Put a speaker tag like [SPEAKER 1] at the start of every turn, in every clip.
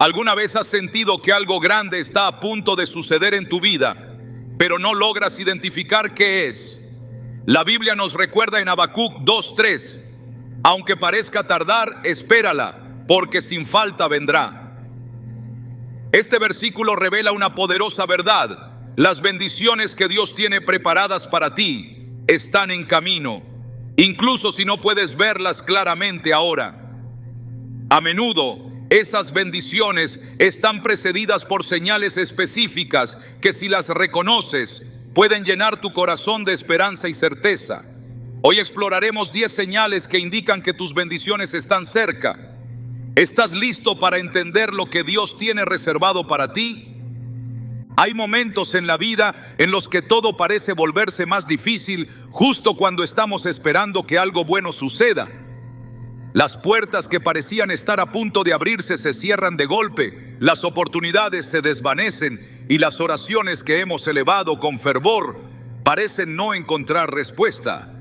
[SPEAKER 1] ¿Alguna vez has sentido que algo grande está a punto de suceder en tu vida, pero no logras identificar qué es? La Biblia nos recuerda en Habacuc 2:3, aunque parezca tardar, espérala, porque sin falta vendrá. Este versículo revela una poderosa verdad. Las bendiciones que Dios tiene preparadas para ti están en camino, incluso si no puedes verlas claramente ahora. A menudo, esas bendiciones están precedidas por señales específicas que, si las reconoces, pueden llenar tu corazón de esperanza y certeza. Hoy exploraremos 10 señales que indican que tus bendiciones están cerca. ¿Estás listo para entender lo que Dios tiene reservado para ti? Hay momentos en la vida en los que todo parece volverse más difícil justo cuando estamos esperando que algo bueno suceda. Las puertas que parecían estar a punto de abrirse se cierran de golpe, las oportunidades se desvanecen y las oraciones que hemos elevado con fervor parecen no encontrar respuesta.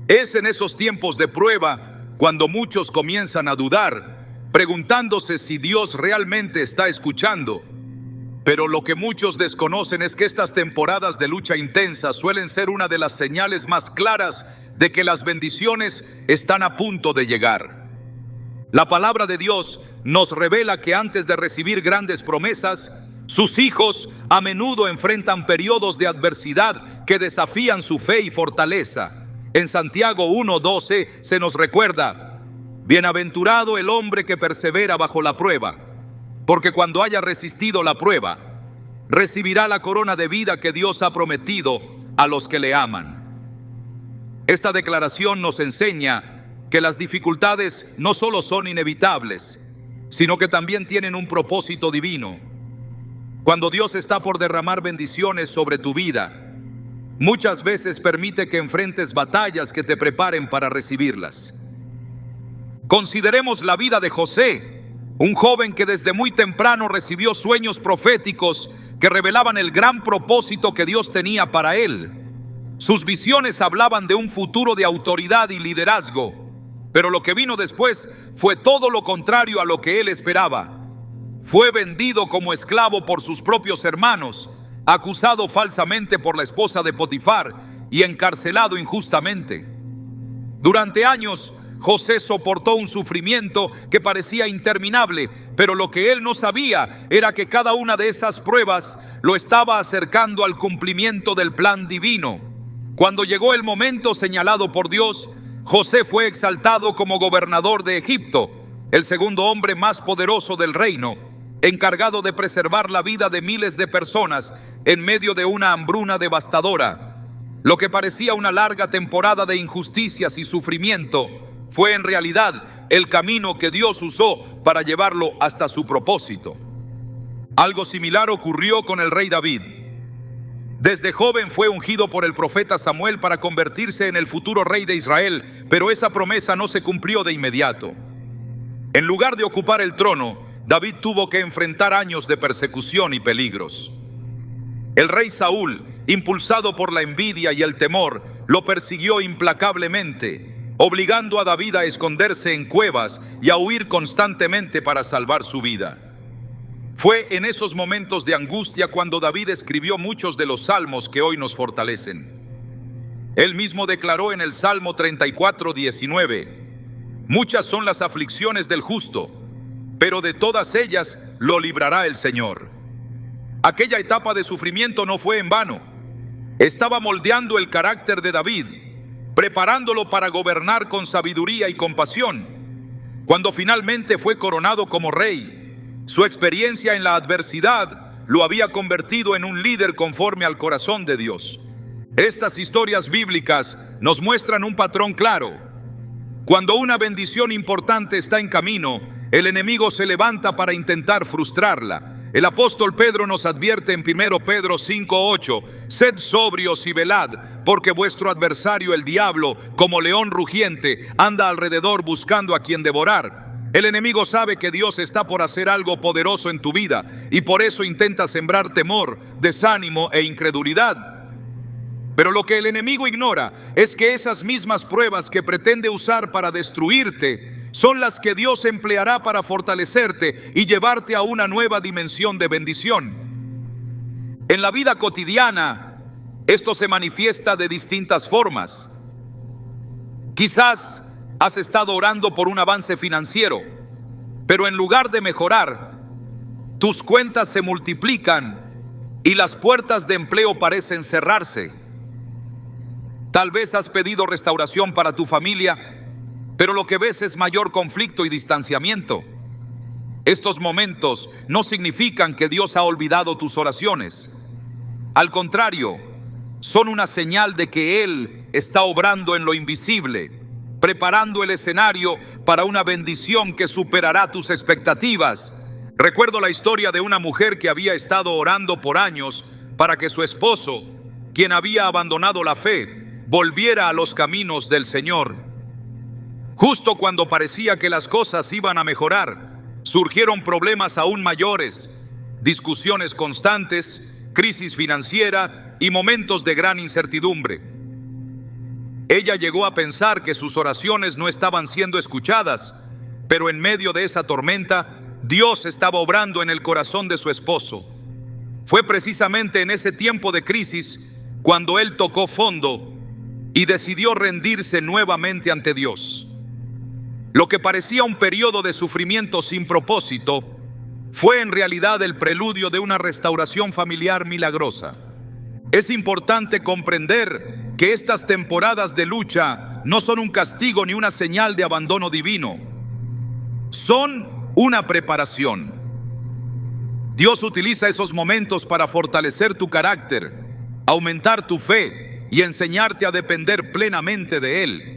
[SPEAKER 1] Es en esos tiempos de prueba cuando muchos comienzan a dudar, preguntándose si Dios realmente está escuchando. Pero lo que muchos desconocen es que estas temporadas de lucha intensa suelen ser una de las señales más claras de que las bendiciones están a punto de llegar. La palabra de Dios nos revela que antes de recibir grandes promesas, sus hijos a menudo enfrentan periodos de adversidad que desafían su fe y fortaleza. En Santiago 1:12 se nos recuerda: bienaventurado el hombre que persevera bajo la prueba, porque cuando haya resistido la prueba, recibirá la corona de vida que Dios ha prometido a los que le aman. Esta declaración nos enseña que las dificultades no solo son inevitables, sino que también tienen un propósito divino. Cuando Dios está por derramar bendiciones sobre tu vida, muchas veces permite que enfrentes batallas que te preparen para recibirlas. Consideremos la vida de José, un joven que desde muy temprano recibió sueños proféticos que revelaban el gran propósito que Dios tenía para él. Sus visiones hablaban de un futuro de autoridad y liderazgo, pero lo que vino después fue todo lo contrario a lo que él esperaba. Fue vendido como esclavo por sus propios hermanos, acusado falsamente por la esposa de Potifar y encarcelado injustamente. Durante años, José soportó un sufrimiento que parecía interminable, pero lo que él no sabía era que cada una de esas pruebas lo estaba acercando al cumplimiento del plan divino. Cuando llegó el momento señalado por Dios, José fue exaltado como gobernador de Egipto, el segundo hombre más poderoso del reino, encargado de preservar la vida de miles de personas en medio de una hambruna devastadora. Lo que parecía una larga temporada de injusticias y sufrimiento fue en realidad el camino que Dios usó para llevarlo hasta su propósito. Algo similar ocurrió con el rey David. Desde joven fue ungido por el profeta Samuel para convertirse en el futuro rey de Israel, pero esa promesa no se cumplió de inmediato. En lugar de ocupar el trono, David tuvo que enfrentar años de persecución y peligros. El rey Saúl, impulsado por la envidia y el temor, lo persiguió implacablemente, obligando a David a esconderse en cuevas y a huir constantemente para salvar su vida. Fue en esos momentos de angustia cuando David escribió muchos de los salmos que hoy nos fortalecen. Él mismo declaró en el Salmo 34:19: muchas son las aflicciones del justo, pero de todas ellas lo librará el Señor. Aquella etapa de sufrimiento no fue en vano. Estaba moldeando el carácter de David, preparándolo para gobernar con sabiduría y compasión. Cuando finalmente fue coronado como rey, su experiencia en la adversidad lo había convertido en un líder conforme al corazón de Dios. Estas historias bíblicas nos muestran un patrón claro. Cuando una bendición importante está en camino, el enemigo se levanta para intentar frustrarla. El apóstol Pedro nos advierte en 1 Pedro 5:8: sed sobrios y velad, porque vuestro adversario el diablo, como león rugiente, anda alrededor buscando a quien devorar. El enemigo sabe que Dios está por hacer algo poderoso en tu vida y por eso intenta sembrar temor, desánimo e incredulidad. Pero lo que el enemigo ignora es que esas mismas pruebas que pretende usar para destruirte son las que Dios empleará para fortalecerte y llevarte a una nueva dimensión de bendición. En la vida cotidiana, esto se manifiesta de distintas formas. Quizás has estado orando por un avance financiero, pero en lugar de mejorar, tus cuentas se multiplican y las puertas de empleo parecen cerrarse. Tal vez has pedido restauración para tu familia, pero lo que ves es mayor conflicto y distanciamiento. Estos momentos no significan que Dios ha olvidado tus oraciones. Al contrario, son una señal de que Él está obrando en lo invisible, preparando el escenario para una bendición que superará tus expectativas. Recuerdo la historia de una mujer que había estado orando por años para que su esposo, quien había abandonado la fe, volviera a los caminos del Señor. Justo cuando parecía que las cosas iban a mejorar, surgieron problemas aún mayores, discusiones constantes, crisis financiera y momentos de gran incertidumbre. Ella llegó a pensar que sus oraciones no estaban siendo escuchadas, pero en medio de esa tormenta, Dios estaba obrando en el corazón de su esposo. Fue precisamente en ese tiempo de crisis cuando él tocó fondo y decidió rendirse nuevamente ante Dios. Lo que parecía un periodo de sufrimiento sin propósito fue en realidad el preludio de una restauración familiar milagrosa. Es importante comprender que estas temporadas de lucha no son un castigo ni una señal de abandono divino. Son una preparación. Dios utiliza esos momentos para fortalecer tu carácter, aumentar tu fe y enseñarte a depender plenamente de Él.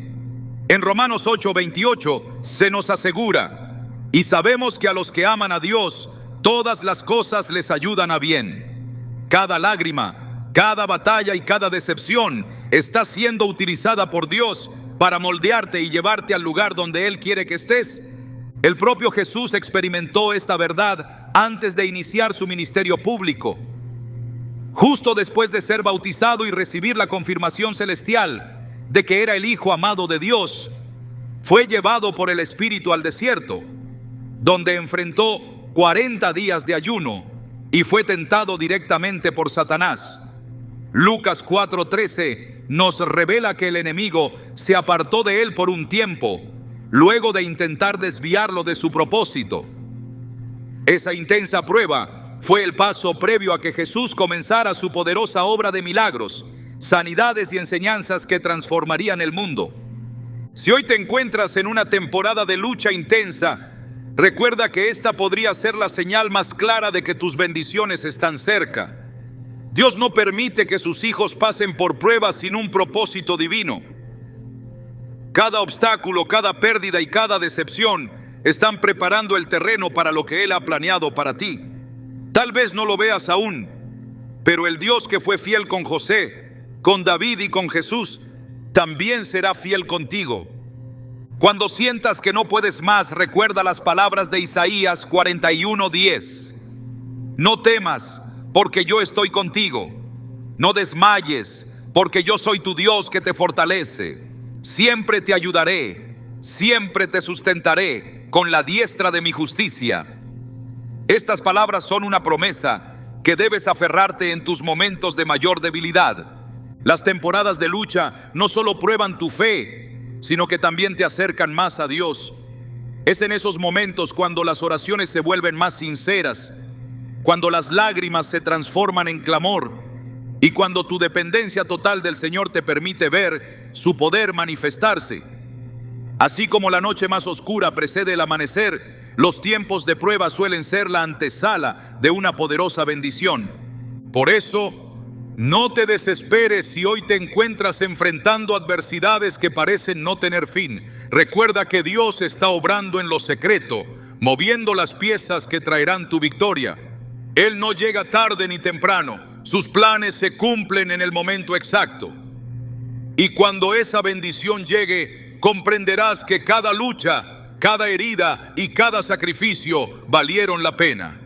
[SPEAKER 1] En Romanos 8:28 se nos asegura: y sabemos que a los que aman a Dios, todas las cosas les ayudan a bien. Cada lágrima, cada batalla y cada decepción está siendo utilizada por Dios para moldearte y llevarte al lugar donde Él quiere que estés. El propio Jesús experimentó esta verdad antes de iniciar su ministerio público. Justo después de ser bautizado y recibir la confirmación celestial de que era el Hijo amado de Dios, fue llevado por el Espíritu al desierto, donde enfrentó 40 días de ayuno y fue tentado directamente por Satanás. Lucas 4:13 nos revela que el enemigo se apartó de él por un tiempo, luego de intentar desviarlo de su propósito. Esa intensa prueba fue el paso previo a que Jesús comenzara su poderosa obra de milagros, sanidades y enseñanzas que transformarían el mundo. Si hoy te encuentras en una temporada de lucha intensa, recuerda que esta podría ser la señal más clara de que tus bendiciones están cerca. Dios no permite que sus hijos pasen por pruebas sin un propósito divino. Cada obstáculo, cada pérdida y cada decepción están preparando el terreno para lo que Él ha planeado para ti. Tal vez no lo veas aún, pero el Dios que fue fiel con José, con David y con Jesús, también será fiel contigo. Cuando sientas que no puedes más, recuerda las palabras de Isaías 41:10. No temas, porque yo estoy contigo. No desmayes, porque yo soy tu Dios que te fortalece. Siempre te ayudaré, siempre te sustentaré con la diestra de mi justicia. Estas palabras son una promesa que debes aferrarte en tus momentos de mayor debilidad. Las temporadas de lucha no solo prueban tu fe, sino que también te acercan más a Dios. Es en esos momentos cuando las oraciones se vuelven más sinceras, cuando las lágrimas se transforman en clamor y cuando tu dependencia total del Señor te permite ver su poder manifestarse. Así como la noche más oscura precede el amanecer, los tiempos de prueba suelen ser la antesala de una poderosa bendición. Por eso, no te desesperes si hoy te encuentras enfrentando adversidades que parecen no tener fin. Recuerda que Dios está obrando en lo secreto, moviendo las piezas que traerán tu victoria. Él no llega tarde ni temprano, sus planes se cumplen en el momento exacto. Y cuando esa bendición llegue, comprenderás que cada lucha, cada herida y cada sacrificio valieron la pena.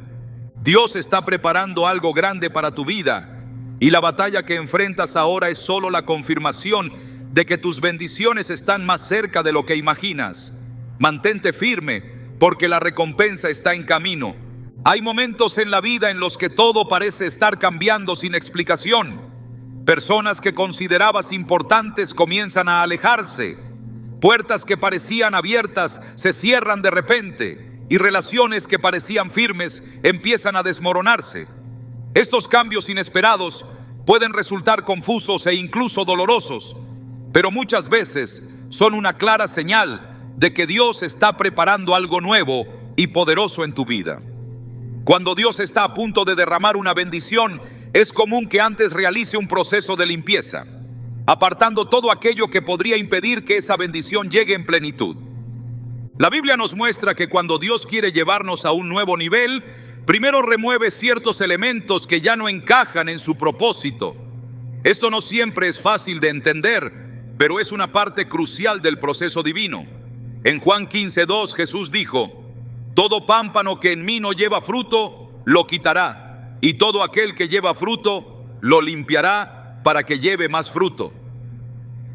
[SPEAKER 1] Dios está preparando algo grande para tu vida, y la batalla que enfrentas ahora es solo la confirmación de que tus bendiciones están más cerca de lo que imaginas. Mantente firme, porque la recompensa está en camino. Hay momentos en la vida en los que todo parece estar cambiando sin explicación. Personas que considerabas importantes comienzan a alejarse. Puertas que parecían abiertas se cierran de repente, y relaciones que parecían firmes empiezan a desmoronarse. Estos cambios inesperados pueden resultar confusos e incluso dolorosos, pero muchas veces son una clara señal de que Dios está preparando algo nuevo y poderoso en tu vida. Cuando Dios está a punto de derramar una bendición, es común que antes realice un proceso de limpieza, apartando todo aquello que podría impedir que esa bendición llegue en plenitud. La Biblia nos muestra que cuando Dios quiere llevarnos a un nuevo nivel, primero remueve ciertos elementos que ya no encajan en su propósito. Esto no siempre es fácil de entender, pero es una parte crucial del proceso divino. En Juan 15:2 Jesús dijo: todo pámpano que en mí no lleva fruto, lo quitará, y todo aquel que lleva fruto, lo limpiará para que lleve más fruto.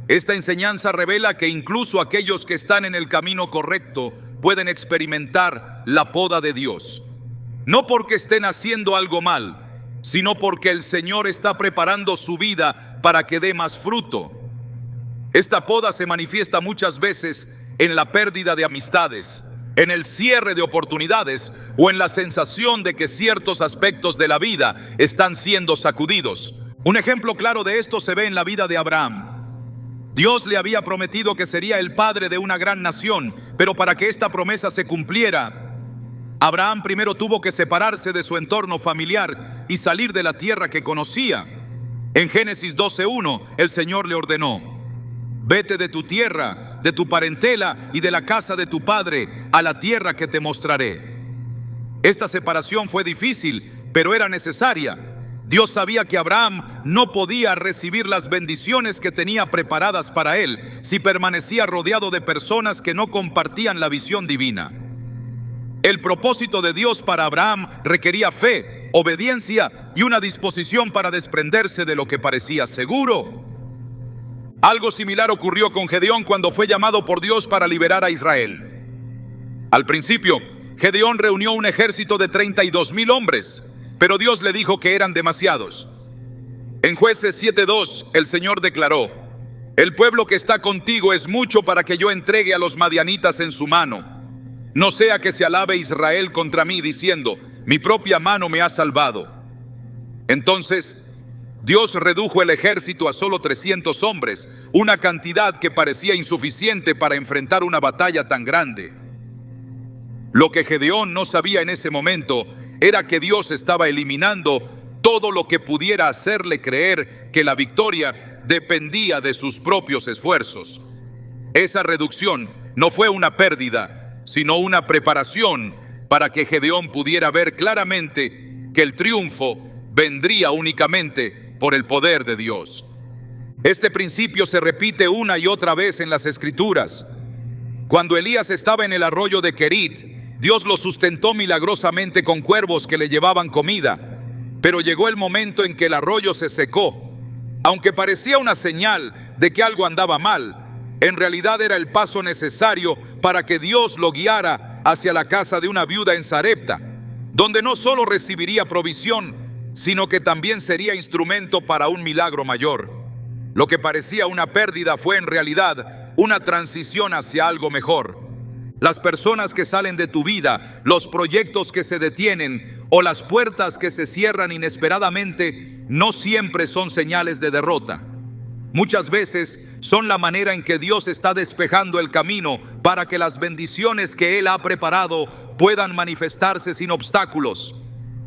[SPEAKER 1] Esta enseñanza revela que incluso aquellos que están en el camino correcto pueden experimentar la poda de Dios. No porque estén haciendo algo mal, sino porque el Señor está preparando su vida para que dé más fruto. Esta poda se manifiesta muchas veces en la pérdida de amistades, en el cierre de oportunidades o en la sensación de que ciertos aspectos de la vida están siendo sacudidos. Un ejemplo claro de esto se ve en la vida de Abraham. Dios le había prometido que sería el padre de una gran nación, pero para que esta promesa se cumpliera, Abraham primero tuvo que separarse de su entorno familiar y salir de la tierra que conocía. En Génesis 12:1, el Señor le ordenó: vete de tu tierra, de tu parentela y de la casa de tu padre a la tierra que te mostraré. Esta separación fue difícil, pero era necesaria. Dios sabía que Abraham no podía recibir las bendiciones que tenía preparadas para él si permanecía rodeado de personas que no compartían la visión divina. El propósito de Dios para Abraham requería fe, obediencia y una disposición para desprenderse de lo que parecía seguro. Algo similar ocurrió con Gedeón cuando fue llamado por Dios para liberar a Israel. Al principio, Gedeón reunió un ejército de 32,000 hombres, pero Dios le dijo que eran demasiados. En Jueces 7:2, el Señor declaró: el pueblo que está contigo es mucho para que yo entregue a los madianitas en su mano. No sea que se alabe Israel contra mí diciendo: mi propia mano me ha salvado. Entonces Dios redujo el ejército a solo 300 hombres, una cantidad que parecía insuficiente para enfrentar una batalla tan grande. Lo que Gedeón no sabía en ese momento era que Dios estaba eliminando todo lo que pudiera hacerle creer que la victoria dependía de sus propios esfuerzos. Esa reducción no fue una pérdida, sino una preparación para que Gedeón pudiera ver claramente que el triunfo vendría únicamente por el poder de Dios. Este principio se repite una y otra vez en las Escrituras. Cuando Elías estaba en el arroyo de Querit, Dios lo sustentó milagrosamente con cuervos que le llevaban comida. Pero llegó el momento en que el arroyo se secó. Aunque parecía una señal de que algo andaba mal, en realidad era el paso necesario para que Dios lo guiara hacia la casa de una viuda en Sarepta, donde no solo recibiría provisión, sino que también sería instrumento para un milagro mayor. Lo que parecía una pérdida fue en realidad una transición hacia algo mejor. Las personas que salen de tu vida, los proyectos que se detienen o las puertas que se cierran inesperadamente no siempre son señales de derrota. Muchas veces son la manera en que Dios está despejando el camino para que las bendiciones que Él ha preparado puedan manifestarse sin obstáculos.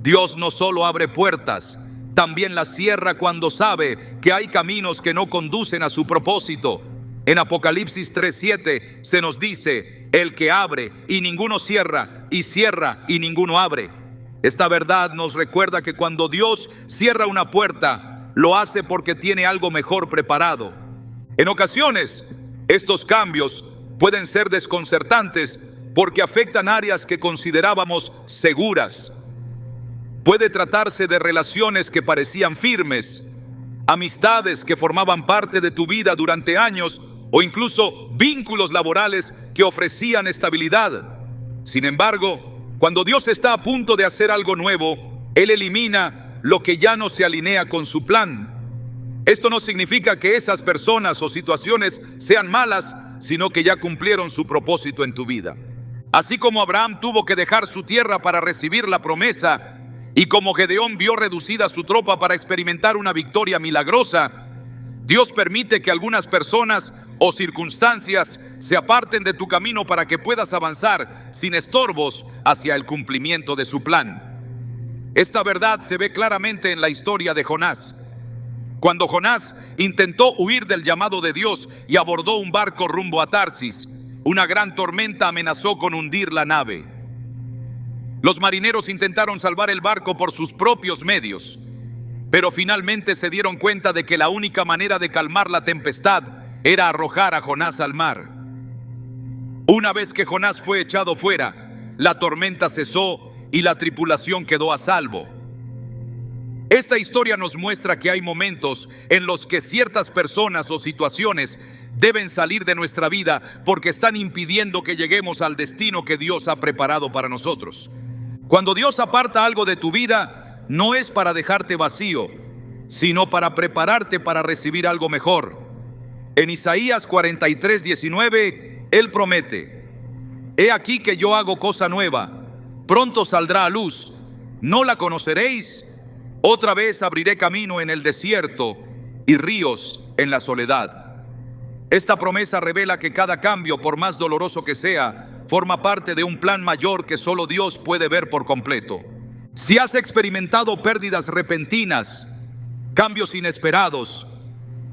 [SPEAKER 1] Dios no solo abre puertas, también las cierra cuando sabe que hay caminos que no conducen a su propósito. En Apocalipsis 3:7 se nos dice: el que abre y ninguno cierra, y cierra y ninguno abre. Esta verdad nos recuerda que cuando Dios cierra una puerta, lo hace porque tiene algo mejor preparado. En ocasiones, estos cambios pueden ser desconcertantes porque afectan áreas que considerábamos seguras. Puede tratarse de relaciones que parecían firmes, amistades que formaban parte de tu vida durante años, o incluso vínculos laborales que ofrecían estabilidad. Sin embargo, cuando Dios está a punto de hacer algo nuevo, Él elimina lo que ya no se alinea con su plan. Esto no significa que esas personas o situaciones sean malas, sino que ya cumplieron su propósito en tu vida. Así como Abraham tuvo que dejar su tierra para recibir la promesa, y como Gedeón vio reducida su tropa para experimentar una victoria milagrosa, Dios permite que algunas personas o circunstancias se aparten de tu camino para que puedas avanzar sin estorbos hacia el cumplimiento de su plan. Esta verdad se ve claramente en la historia de Jonás. Cuando Jonás intentó huir del llamado de Dios y abordó un barco rumbo a Tarsis, una gran tormenta amenazó con hundir la nave. Los marineros intentaron salvar el barco por sus propios medios, pero finalmente se dieron cuenta de que la única manera de calmar la tempestad era arrojar a Jonás al mar. Una vez que Jonás fue echado fuera, la tormenta cesó y la tripulación quedó a salvo. Esta historia nos muestra que hay momentos en los que ciertas personas o situaciones deben salir de nuestra vida porque están impidiendo que lleguemos al destino que Dios ha preparado para nosotros. Cuando Dios aparta algo de tu vida, no es para dejarte vacío, sino para prepararte para recibir algo mejor. En Isaías 43:19, Él promete: He aquí que yo hago cosa nueva, pronto saldrá a luz, ¿no la conoceréis? Otra vez abriré camino en el desierto y ríos en la soledad. Esta promesa revela que cada cambio, por más doloroso que sea, forma parte de un plan mayor que solo Dios puede ver por completo. Si has experimentado pérdidas repentinas, cambios inesperados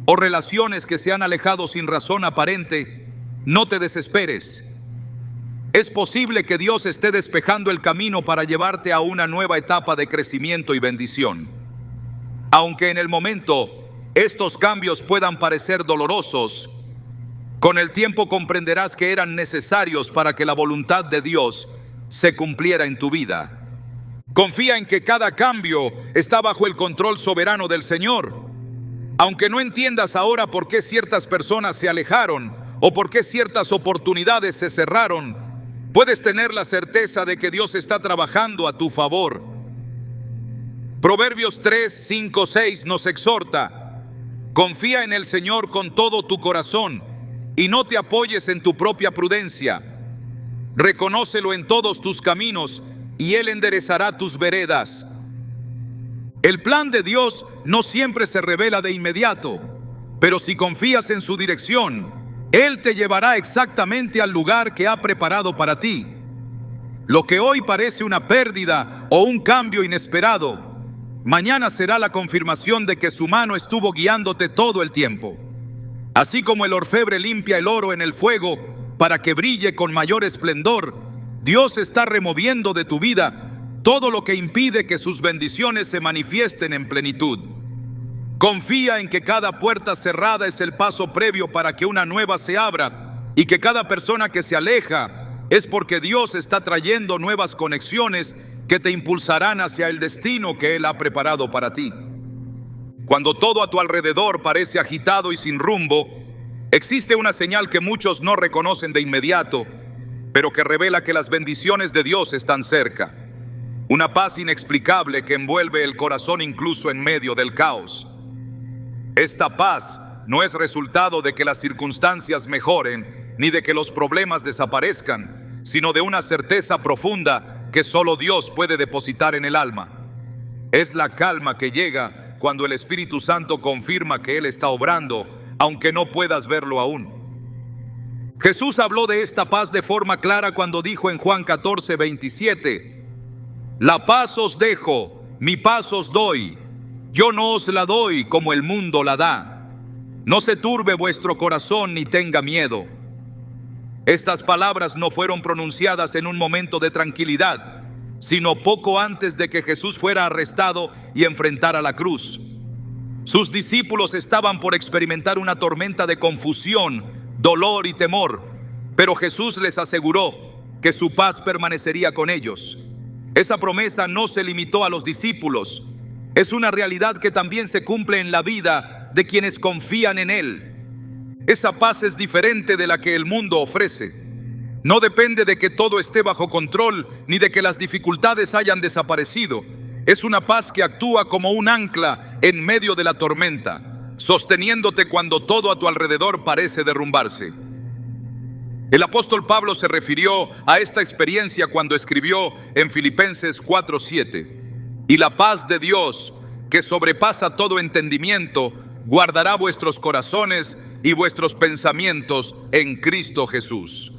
[SPEAKER 1] o relaciones que se han alejado sin razón aparente, no te desesperes. Es posible que Dios esté despejando el camino para llevarte a una nueva etapa de crecimiento y bendición. Aunque en el momento estos cambios puedan parecer dolorosos, con el tiempo comprenderás que eran necesarios para que la voluntad de Dios se cumpliera en tu vida. Confía en que cada cambio está bajo el control soberano del Señor. Aunque no entiendas ahora por qué ciertas personas se alejaron o por qué ciertas oportunidades se cerraron, puedes tener la certeza de que Dios está trabajando a tu favor. Proverbios 3:5-6 nos exhorta: confía en el Señor con todo tu corazón y no te apoyes en tu propia prudencia. Reconócelo en todos tus caminos y Él enderezará tus veredas. El plan de Dios no siempre se revela de inmediato, pero si confías en su dirección, Él te llevará exactamente al lugar que ha preparado para ti. Lo que hoy parece una pérdida o un cambio inesperado, mañana será la confirmación de que su mano estuvo guiándote todo el tiempo. Así como el orfebre limpia el oro en el fuego para que brille con mayor esplendor, Dios está removiendo de tu vida todo lo que impide que sus bendiciones se manifiesten en plenitud. Confía en que cada puerta cerrada es el paso previo para que una nueva se abra, y que cada persona que se aleja es porque Dios está trayendo nuevas conexiones que te impulsarán hacia el destino que Él ha preparado para ti. Cuando todo a tu alrededor parece agitado y sin rumbo, existe una señal que muchos no reconocen de inmediato, pero que revela que las bendiciones de Dios están cerca. Una paz inexplicable que envuelve el corazón incluso en medio del caos. Esta paz no es resultado de que las circunstancias mejoren ni de que los problemas desaparezcan, sino de una certeza profunda que solo Dios puede depositar en el alma. Es la calma que llega cuando el Espíritu Santo confirma que Él está obrando, aunque no puedas verlo aún. Jesús habló de esta paz de forma clara cuando dijo en Juan 14:27: La paz os dejo, mi paz os doy. Yo no os la doy como el mundo la da. No se turbe vuestro corazón ni tenga miedo. Estas palabras no fueron pronunciadas en un momento de tranquilidad, sino poco antes de que Jesús fuera arrestado y enfrentara la cruz. Sus discípulos estaban por experimentar una tormenta de confusión, dolor y temor, pero Jesús les aseguró que su paz permanecería con ellos. Esa promesa no se limitó a los discípulos. Es una realidad que también se cumple en la vida de quienes confían en Él. Esa paz es diferente de la que el mundo ofrece. No depende de que todo esté bajo control, ni de que las dificultades hayan desaparecido. Es una paz que actúa como un ancla en medio de la tormenta, sosteniéndote cuando todo a tu alrededor parece derrumbarse. El apóstol Pablo se refirió a esta experiencia cuando escribió en Filipenses 4:7: y la paz de Dios, que sobrepasa todo entendimiento, guardará vuestros corazones y vuestros pensamientos en Cristo Jesús.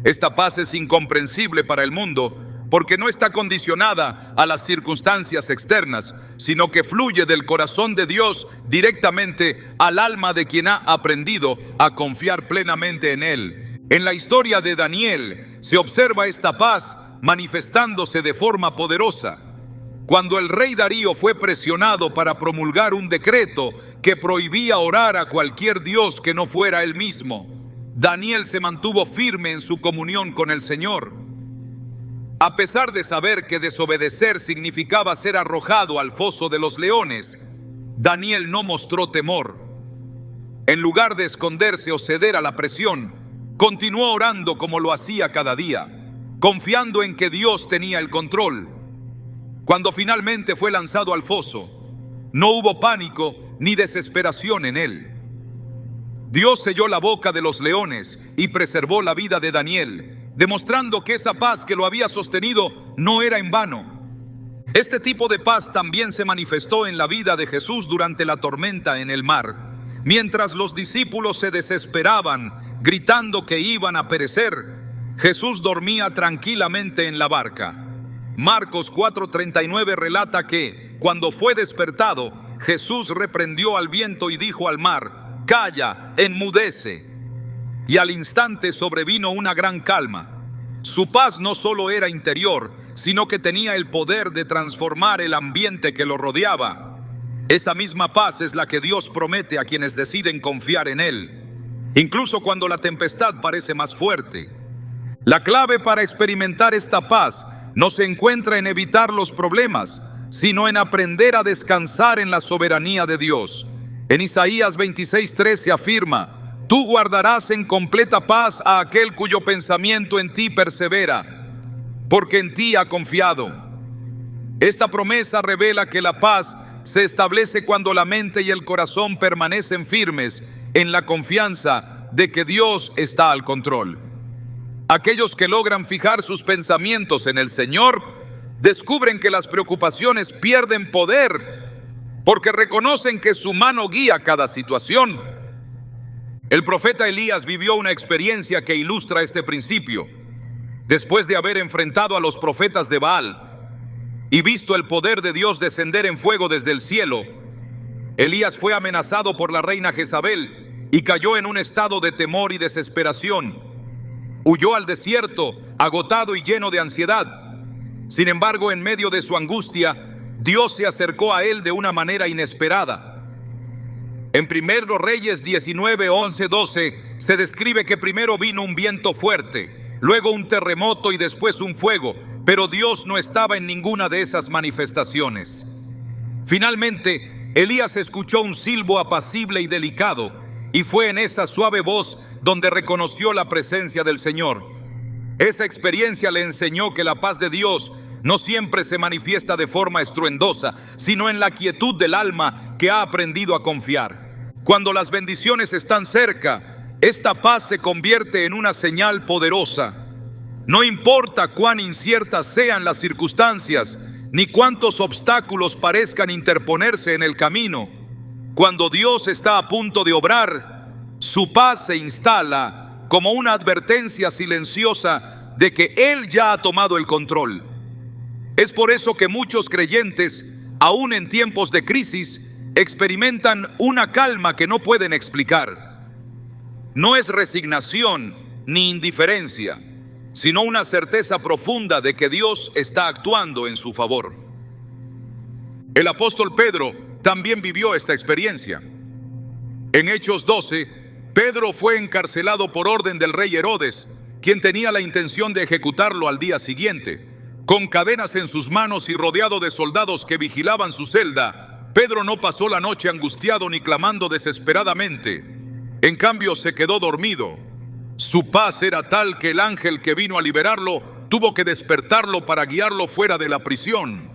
[SPEAKER 1] Esta paz es incomprensible para el mundo porque no está condicionada a las circunstancias externas, sino que fluye del corazón de Dios directamente al alma de quien ha aprendido a confiar plenamente en Él. En la historia de Daniel se observa esta paz manifestándose de forma poderosa. Cuando el rey Darío fue presionado para promulgar un decreto que prohibía orar a cualquier dios que no fuera él mismo, Daniel se mantuvo firme en su comunión con el Señor. A pesar de saber que desobedecer significaba ser arrojado al foso de los leones, Daniel no mostró temor. En lugar de esconderse o ceder a la presión, continuó orando como lo hacía cada día, confiando en que Dios tenía el control. Cuando finalmente fue lanzado al foso, no hubo pánico ni desesperación en él. Dios selló la boca de los leones y preservó la vida de Daniel, demostrando que esa paz que lo había sostenido no era en vano. Este tipo de paz también se manifestó en la vida de Jesús durante la tormenta en el mar, mientras los discípulos se desesperaban, gritando que iban a perecer. Jesús dormía tranquilamente en la barca. Marcos 4:39 relata que, cuando fue despertado, Jesús reprendió al viento y dijo al mar: «Calla, enmudece». Y al instante sobrevino una gran calma. Su paz no solo era interior, sino que tenía el poder de transformar el ambiente que lo rodeaba. Esa misma paz es la que Dios promete a quienes deciden confiar en Él, incluso cuando la tempestad parece más fuerte. La clave para experimentar esta paz no se encuentra en evitar los problemas, sino en aprender a descansar en la soberanía de Dios. En Isaías 26:3 se afirma: «Tú guardarás en completa paz a aquel cuyo pensamiento en ti persevera, porque en ti ha confiado». Esta promesa revela que la paz se establece cuando la mente y el corazón permanecen firmes en la confianza de que Dios está al control. Aquellos que logran fijar sus pensamientos en el Señor descubren que las preocupaciones pierden poder porque reconocen que su mano guía cada situación. El profeta Elías vivió una experiencia que ilustra este principio. Después de haber enfrentado a los profetas de Baal y visto el poder de Dios descender en fuego desde el cielo, Elías fue amenazado por la reina Jezabel y cayó en un estado de temor y desesperación. Huyó al desierto, agotado y lleno de ansiedad. Sin embargo, en medio de su angustia, Dios se acercó a él de una manera inesperada. En 1 Reyes 19, 11, 12 se describe que primero vino un viento fuerte, luego un terremoto y después un fuego, pero Dios no estaba en ninguna de esas manifestaciones. Finalmente, Elías escuchó un silbo apacible y delicado, y fue en esa suave voz donde reconoció la presencia del Señor. Esa experiencia le enseñó que la paz de Dios no siempre se manifiesta de forma estruendosa, sino en la quietud del alma que ha aprendido a confiar. Cuando las bendiciones están cerca, esta paz se convierte en una señal poderosa. No importa cuán inciertas sean las circunstancias, ni cuántos obstáculos parezcan interponerse en el camino, cuando Dios está a punto de obrar, su paz se instala como una advertencia silenciosa de que Él ya ha tomado el control. Es por eso que muchos creyentes, aún en tiempos de crisis, experimentan una calma que no pueden explicar. No es resignación ni indiferencia, sino una certeza profunda de que Dios está actuando en su favor. El apóstol Pedro también vivió esta experiencia. En Hechos 12, Pedro fue encarcelado por orden del rey Herodes, quien tenía la intención de ejecutarlo al día siguiente. Con cadenas en sus manos y rodeado de soldados que vigilaban su celda, Pedro no pasó la noche angustiado ni clamando desesperadamente. En cambio, se quedó dormido. Su paz era tal que el ángel que vino a liberarlo tuvo que despertarlo para guiarlo fuera de la prisión.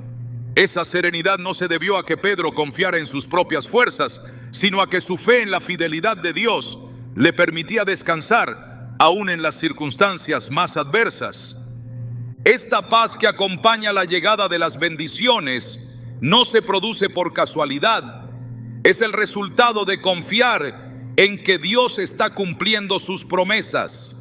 [SPEAKER 1] Esa serenidad no se debió a que Pedro confiara en sus propias fuerzas, sino a que su fe en la fidelidad de Dios le permitía descansar, aún en las circunstancias más adversas. Esta paz que acompaña la llegada de las bendiciones no se produce por casualidad. Es el resultado de confiar en que Dios está cumpliendo sus promesas.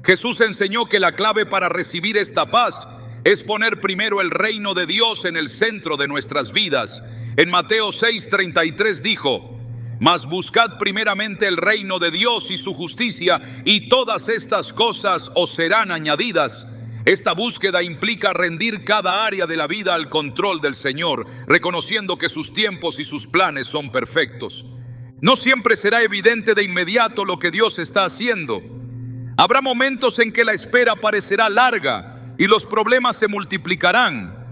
[SPEAKER 1] Jesús enseñó que la clave para recibir esta paz es poner primero el reino de Dios en el centro de nuestras vidas. En Mateo 6:33 dijo: mas buscad primeramente el reino de Dios y su justicia, y todas estas cosas os serán añadidas. Esta búsqueda implica rendir cada área de la vida al control del Señor, reconociendo que sus tiempos y sus planes son perfectos. No siempre será evidente de inmediato lo que Dios está haciendo. Habrá momentos en que la espera parecerá larga y los problemas se multiplicarán.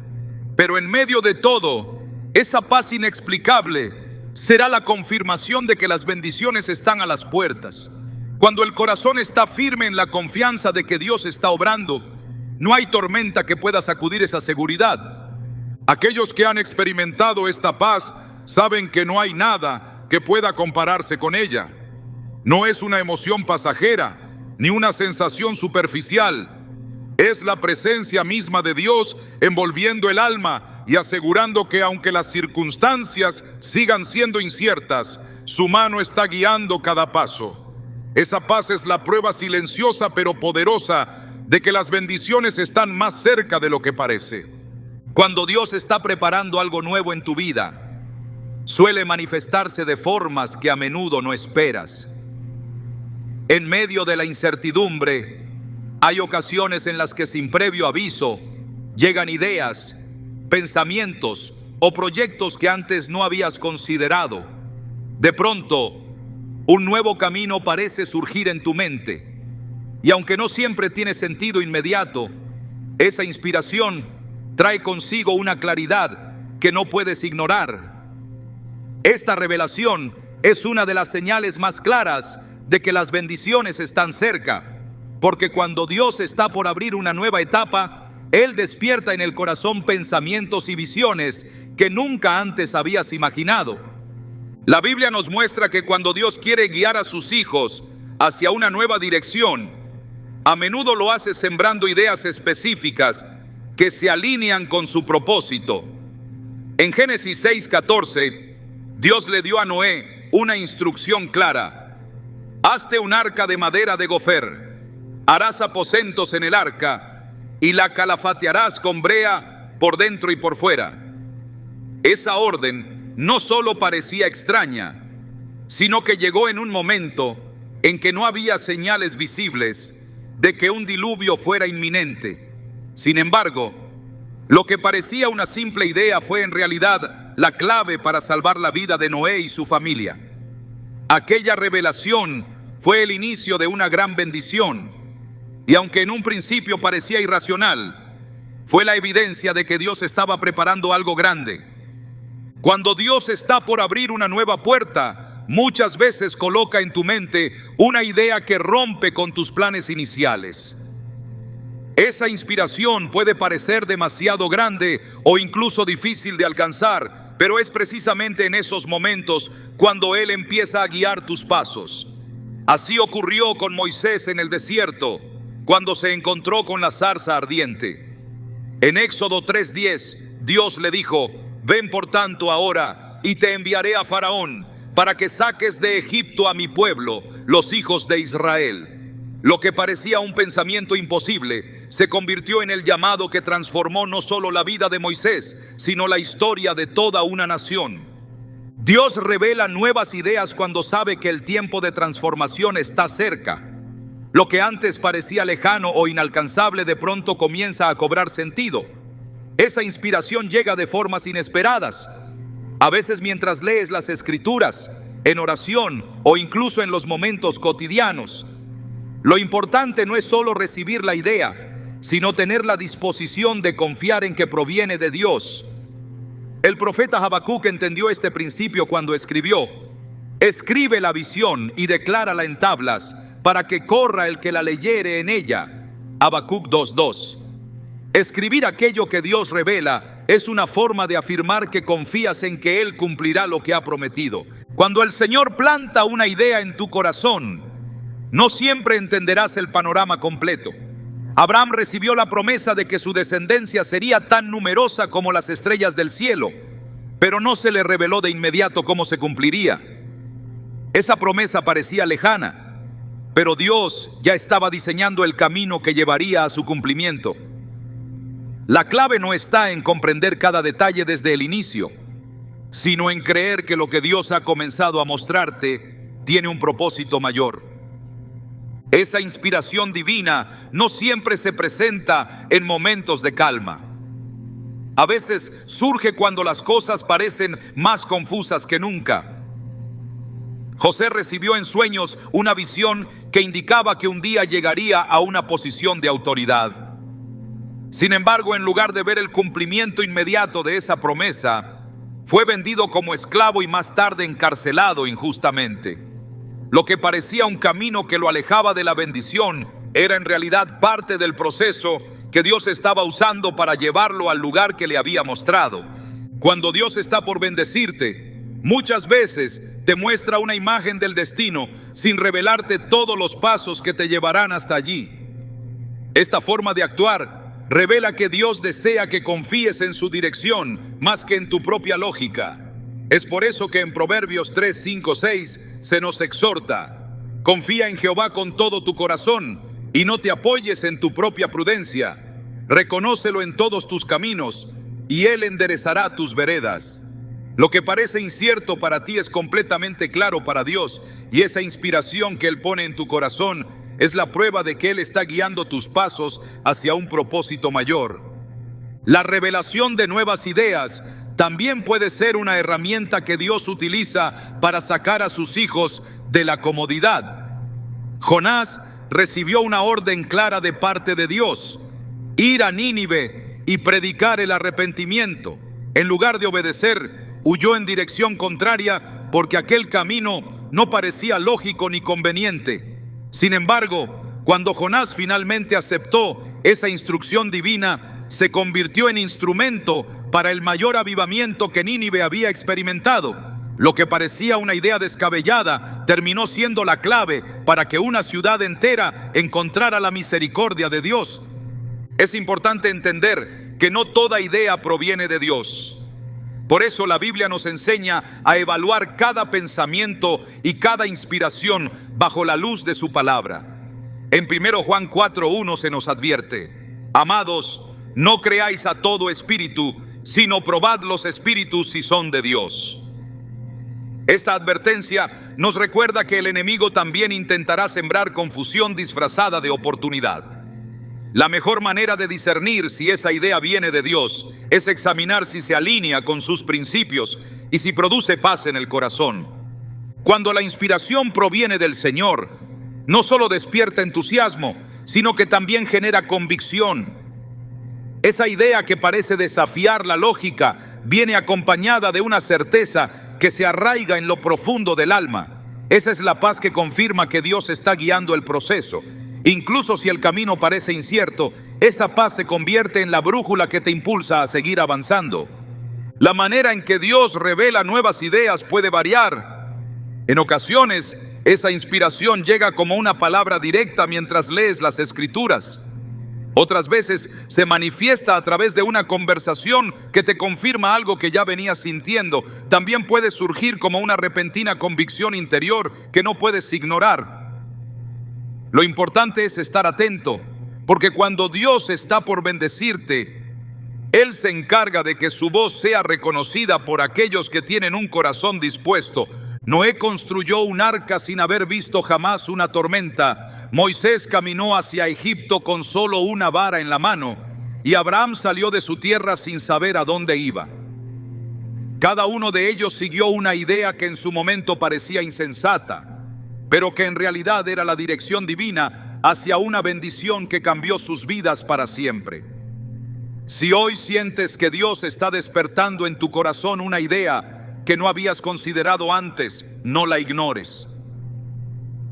[SPEAKER 1] Pero en medio de todo, esa paz inexplicable será la confirmación de que las bendiciones están a las puertas. Cuando el corazón está firme en la confianza de que Dios está obrando, no hay tormenta que pueda sacudir esa seguridad. Aquellos que han experimentado esta paz saben que no hay nada que pueda compararse con ella. No es una emoción pasajera, ni una sensación superficial. Es la presencia misma de Dios envolviendo el alma y asegurando que aunque las circunstancias sigan siendo inciertas, su mano está guiando cada paso. Esa paz es la prueba silenciosa pero poderosa de que las bendiciones están más cerca de lo que parece. Cuando Dios está preparando algo nuevo en tu vida, suele manifestarse de formas que a menudo no esperas. En medio de la incertidumbre, hay ocasiones en las que sin previo aviso llegan ideas, pensamientos o proyectos que antes no habías considerado. De pronto, un nuevo camino parece surgir en tu mente, y aunque no siempre tiene sentido inmediato, esa inspiración trae consigo una claridad que no puedes ignorar. Esta revelación es una de las señales más claras de que las bendiciones están cerca, porque cuando Dios está por abrir una nueva etapa, Él despierta en el corazón pensamientos y visiones que nunca antes habías imaginado. La Biblia nos muestra que cuando Dios quiere guiar a sus hijos hacia una nueva dirección, a menudo lo hace sembrando ideas específicas que se alinean con su propósito. En Génesis 6:14, Dios le dio a Noé una instrucción clara: hazte un arca de madera de gofer, harás aposentos en el arca y la calafatearás con brea por dentro y por fuera. Esa orden no solo parecía extraña, sino que llegó en un momento en que no había señales visibles de que un diluvio fuera inminente. Sin embargo, lo que parecía una simple idea fue en realidad la clave para salvar la vida de Noé y su familia. Aquella revelación fue el inicio de una gran bendición, y aunque en un principio parecía irracional, fue la evidencia de que Dios estaba preparando algo grande. Cuando Dios está por abrir una nueva puerta, muchas veces coloca en tu mente una idea que rompe con tus planes iniciales. Esa inspiración puede parecer demasiado grande o incluso difícil de alcanzar, pero es precisamente en esos momentos cuando Él empieza a guiar tus pasos. Así ocurrió con Moisés en el desierto, cuando se encontró con la zarza ardiente. En Éxodo 3:10, Dios le dijo: ven por tanto ahora y te enviaré a Faraón para que saques de Egipto a mi pueblo, los hijos de Israel. Lo que parecía un pensamiento imposible se convirtió en el llamado que transformó no solo la vida de Moisés, sino la historia de toda una nación. Dios revela nuevas ideas cuando sabe que el tiempo de transformación está cerca. Lo que antes parecía lejano o inalcanzable de pronto comienza a cobrar sentido. Esa inspiración llega de formas inesperadas. A veces mientras lees las Escrituras, en oración o incluso en los momentos cotidianos. Lo importante no es solo recibir la idea, sino tener la disposición de confiar en que proviene de Dios. El profeta Habacuc entendió este principio cuando escribió: Escribe la visión y declárala en tablas, para que corra el que la leyere en ella. Habacuc 2:2. Escribir aquello que Dios revela es una forma de afirmar que confías en que Él cumplirá lo que ha prometido. Cuando el Señor planta una idea en tu corazón, no siempre entenderás el panorama completo. Abraham recibió la promesa de que su descendencia sería tan numerosa como las estrellas del cielo, pero no se le reveló de inmediato cómo se cumpliría. Esa promesa parecía lejana, pero Dios ya estaba diseñando el camino que llevaría a su cumplimiento. La clave no está en comprender cada detalle desde el inicio, sino en creer que lo que Dios ha comenzado a mostrarte tiene un propósito mayor. Esa inspiración divina no siempre se presenta en momentos de calma. A veces surge cuando las cosas parecen más confusas que nunca. José recibió en sueños una visión que indicaba que un día llegaría a una posición de autoridad. Sin embargo, en lugar de ver el cumplimiento inmediato de esa promesa, fue vendido como esclavo y más tarde encarcelado injustamente. Lo que parecía un camino que lo alejaba de la bendición era en realidad parte del proceso que Dios estaba usando para llevarlo al lugar que le había mostrado. Cuando Dios está por bendecirte, muchas veces te muestra una imagen del destino sin revelarte todos los pasos que te llevarán hasta allí. Esta forma de actuar revela que Dios desea que confíes en su dirección más que en tu propia lógica. Es por eso que en Proverbios 3, 5, 6 se nos exhorta: confía en Jehová con todo tu corazón y no te apoyes en tu propia prudencia. Reconócelo en todos tus caminos y Él enderezará tus veredas. Lo que parece incierto para ti es completamente claro para Dios, y esa inspiración que Él pone en tu corazón es la prueba de que Él está guiando tus pasos hacia un propósito mayor. La revelación de nuevas ideas también puede ser una herramienta que Dios utiliza para sacar a sus hijos de la comodidad. Jonás recibió una orden clara de parte de Dios: ir a Nínive y predicar el arrepentimiento. En lugar de obedecer, huyó en dirección contraria porque aquel camino no parecía lógico ni conveniente. Sin embargo, cuando Jonás finalmente aceptó esa instrucción divina, se convirtió en instrumento para el mayor avivamiento que Nínive había experimentado. Lo que parecía una idea descabellada terminó siendo la clave para que una ciudad entera encontrara la misericordia de Dios. Es importante entender que no toda idea proviene de Dios. Por eso la Biblia nos enseña a evaluar cada pensamiento y cada inspiración bajo la luz de su palabra. En 1 Juan 4:1 se nos advierte: amados, no creáis a todo espíritu, sino probad los espíritus si son de Dios. Esta advertencia nos recuerda que el enemigo también intentará sembrar confusión disfrazada de oportunidad. La mejor manera de discernir si esa idea viene de Dios es examinar si se alinea con sus principios y si produce paz en el corazón. Cuando la inspiración proviene del Señor, no solo despierta entusiasmo, sino que también genera convicción. Esa idea que parece desafiar la lógica viene acompañada de una certeza que se arraiga en lo profundo del alma. Esa es la paz que confirma que Dios está guiando el proceso. Incluso si el camino parece incierto, esa paz se convierte en la brújula que te impulsa a seguir avanzando. La manera en que Dios revela nuevas ideas puede variar. En ocasiones, esa inspiración llega como una palabra directa mientras lees las Escrituras. Otras veces se manifiesta a través de una conversación que te confirma algo que ya venías sintiendo. También puede surgir como una repentina convicción interior que no puedes ignorar. Lo importante es estar atento, porque cuando Dios está por bendecirte, Él se encarga de que su voz sea reconocida por aquellos que tienen un corazón dispuesto. Noé construyó un arca sin haber visto jamás una tormenta. Moisés caminó hacia Egipto con solo una vara en la mano, y Abraham salió de su tierra sin saber a dónde iba. Cada uno de ellos siguió una idea que en su momento parecía insensata, pero que en realidad era la dirección divina hacia una bendición que cambió sus vidas para siempre. Si hoy sientes que Dios está despertando en tu corazón una idea, que no habías considerado antes, no la ignores.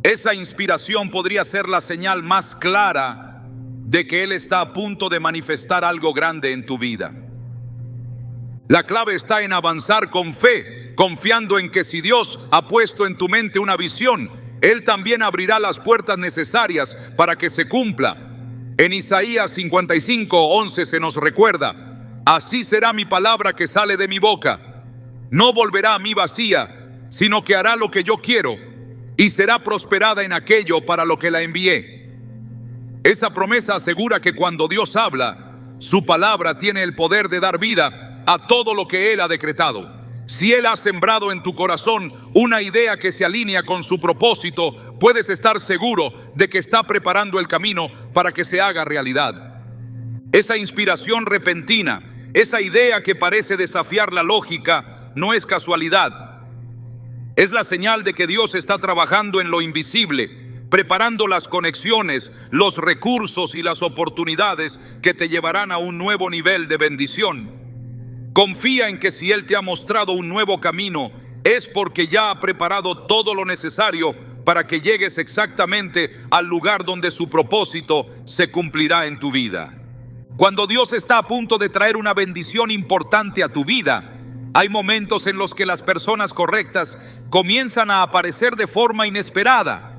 [SPEAKER 1] Esa inspiración podría ser la señal más clara de que Él está a punto de manifestar algo grande en tu vida. La clave está en avanzar con fe, confiando en que si Dios ha puesto en tu mente una visión, Él también abrirá las puertas necesarias para que se cumpla. En Isaías 55:11 se nos recuerda: así será mi palabra que sale de mi boca. No volverá a mí vacía, sino que hará lo que yo quiero y será prosperada en aquello para lo que la envié. Esa promesa asegura que cuando Dios habla, su palabra tiene el poder de dar vida a todo lo que Él ha decretado. Si Él ha sembrado en tu corazón una idea que se alinea con su propósito, puedes estar seguro de que está preparando el camino para que se haga realidad. Esa inspiración repentina, esa idea que parece desafiar la lógica, no es casualidad. Es la señal de que Dios está trabajando en lo invisible, preparando las conexiones, los recursos y las oportunidades que te llevarán a un nuevo nivel de bendición. Confía en que si Él te ha mostrado un nuevo camino, es porque ya ha preparado todo lo necesario para que llegues exactamente al lugar donde su propósito se cumplirá en tu vida. Cuando Dios está a punto de traer una bendición importante a tu vida, hay momentos en los que las personas correctas comienzan a aparecer de forma inesperada.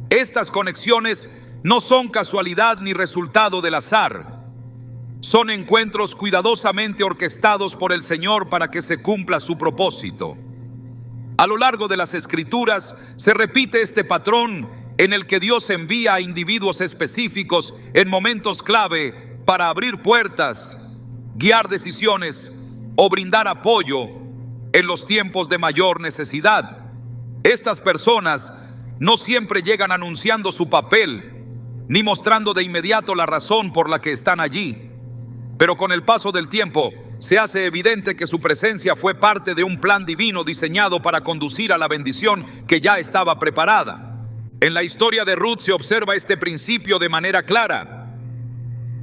[SPEAKER 1] Estas conexiones no son casualidad ni resultado del azar. Son encuentros cuidadosamente orquestados por el Señor para que se cumpla su propósito. A lo largo de las Escrituras se repite este patrón en el que Dios envía a individuos específicos en momentos clave para abrir puertas, guiar decisiones o brindar apoyo en los tiempos de mayor necesidad. Estas personas no siempre llegan anunciando su papel ni mostrando de inmediato la razón por la que están allí. Pero con el paso del tiempo, se hace evidente que su presencia fue parte de un plan divino diseñado para conducir a la bendición que ya estaba preparada. En la historia de Ruth se observa este principio de manera clara.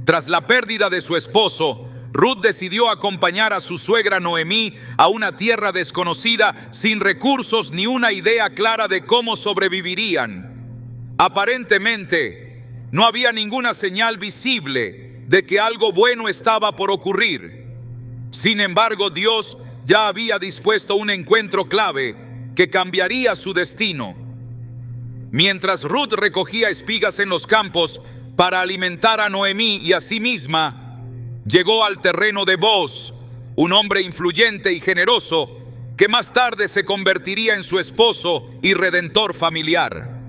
[SPEAKER 1] Tras la pérdida de su esposo, Ruth decidió acompañar a su suegra Noemí a una tierra desconocida, sin recursos ni una idea clara de cómo sobrevivirían. Aparentemente, no había ninguna señal visible de que algo bueno estaba por ocurrir. Sin embargo, Dios ya había dispuesto un encuentro clave que cambiaría su destino. Mientras Ruth recogía espigas en los campos para alimentar a Noemí y a sí misma, llegó al terreno de Booz, un hombre influyente y generoso que más tarde se convertiría en su esposo y redentor familiar.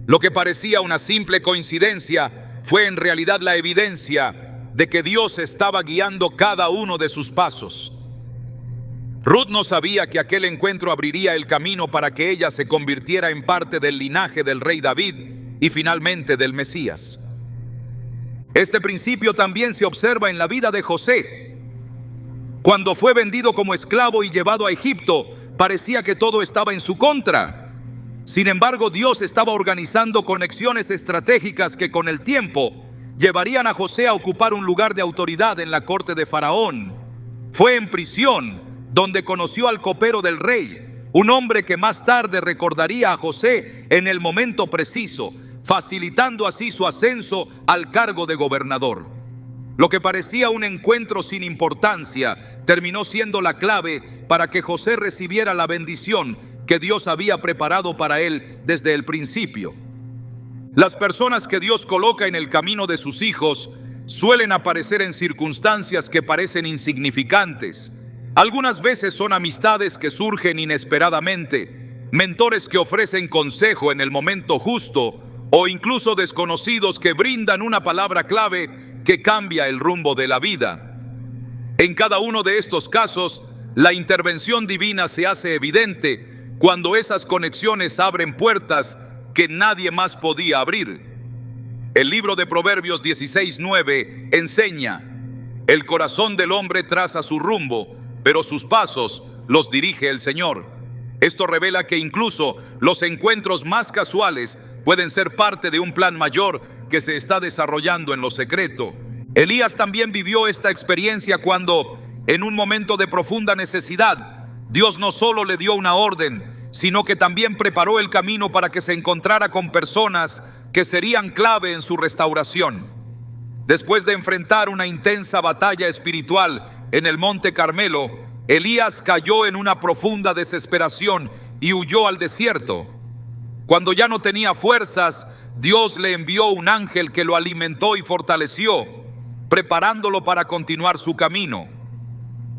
[SPEAKER 1] Lo que parecía una simple coincidencia fue en realidad la evidencia de que Dios estaba guiando cada uno de sus pasos. Ruth no sabía que aquel encuentro abriría el camino para que ella se convirtiera en parte del linaje del rey David y finalmente del Mesías. Este principio también se observa en la vida de José. Cuando fue vendido como esclavo y llevado a Egipto, parecía que todo estaba en su contra. Sin embargo, Dios estaba organizando conexiones estratégicas que con el tiempo llevarían a José a ocupar un lugar de autoridad en la corte de Faraón. Fue en prisión donde conoció al copero del rey, un hombre que más tarde recordaría a José en el momento preciso, facilitando así su ascenso al cargo de gobernador. Lo que parecía un encuentro sin importancia terminó siendo la clave para que José recibiera la bendición que Dios había preparado para él desde el principio. Las personas que Dios coloca en el camino de sus hijos suelen aparecer en circunstancias que parecen insignificantes. Algunas veces son amistades que surgen inesperadamente, mentores que ofrecen consejo en el momento justo o incluso desconocidos que brindan una palabra clave que cambia el rumbo de la vida. En cada uno de estos casos, la intervención divina se hace evidente cuando esas conexiones abren puertas que nadie más podía abrir. El libro de Proverbios 16:9 enseña: el corazón del hombre traza su rumbo, pero sus pasos los dirige el Señor. Esto revela que incluso los encuentros más casuales pueden ser parte de un plan mayor que se está desarrollando en lo secreto. Elías también vivió esta experiencia cuando, en un momento de profunda necesidad, Dios no solo le dio una orden, sino que también preparó el camino para que se encontrara con personas que serían clave en su restauración. Después de enfrentar una intensa batalla espiritual en el Monte Carmelo, Elías cayó en una profunda desesperación y huyó al desierto. Cuando ya no tenía fuerzas, Dios le envió un ángel que lo alimentó y fortaleció, preparándolo para continuar su camino.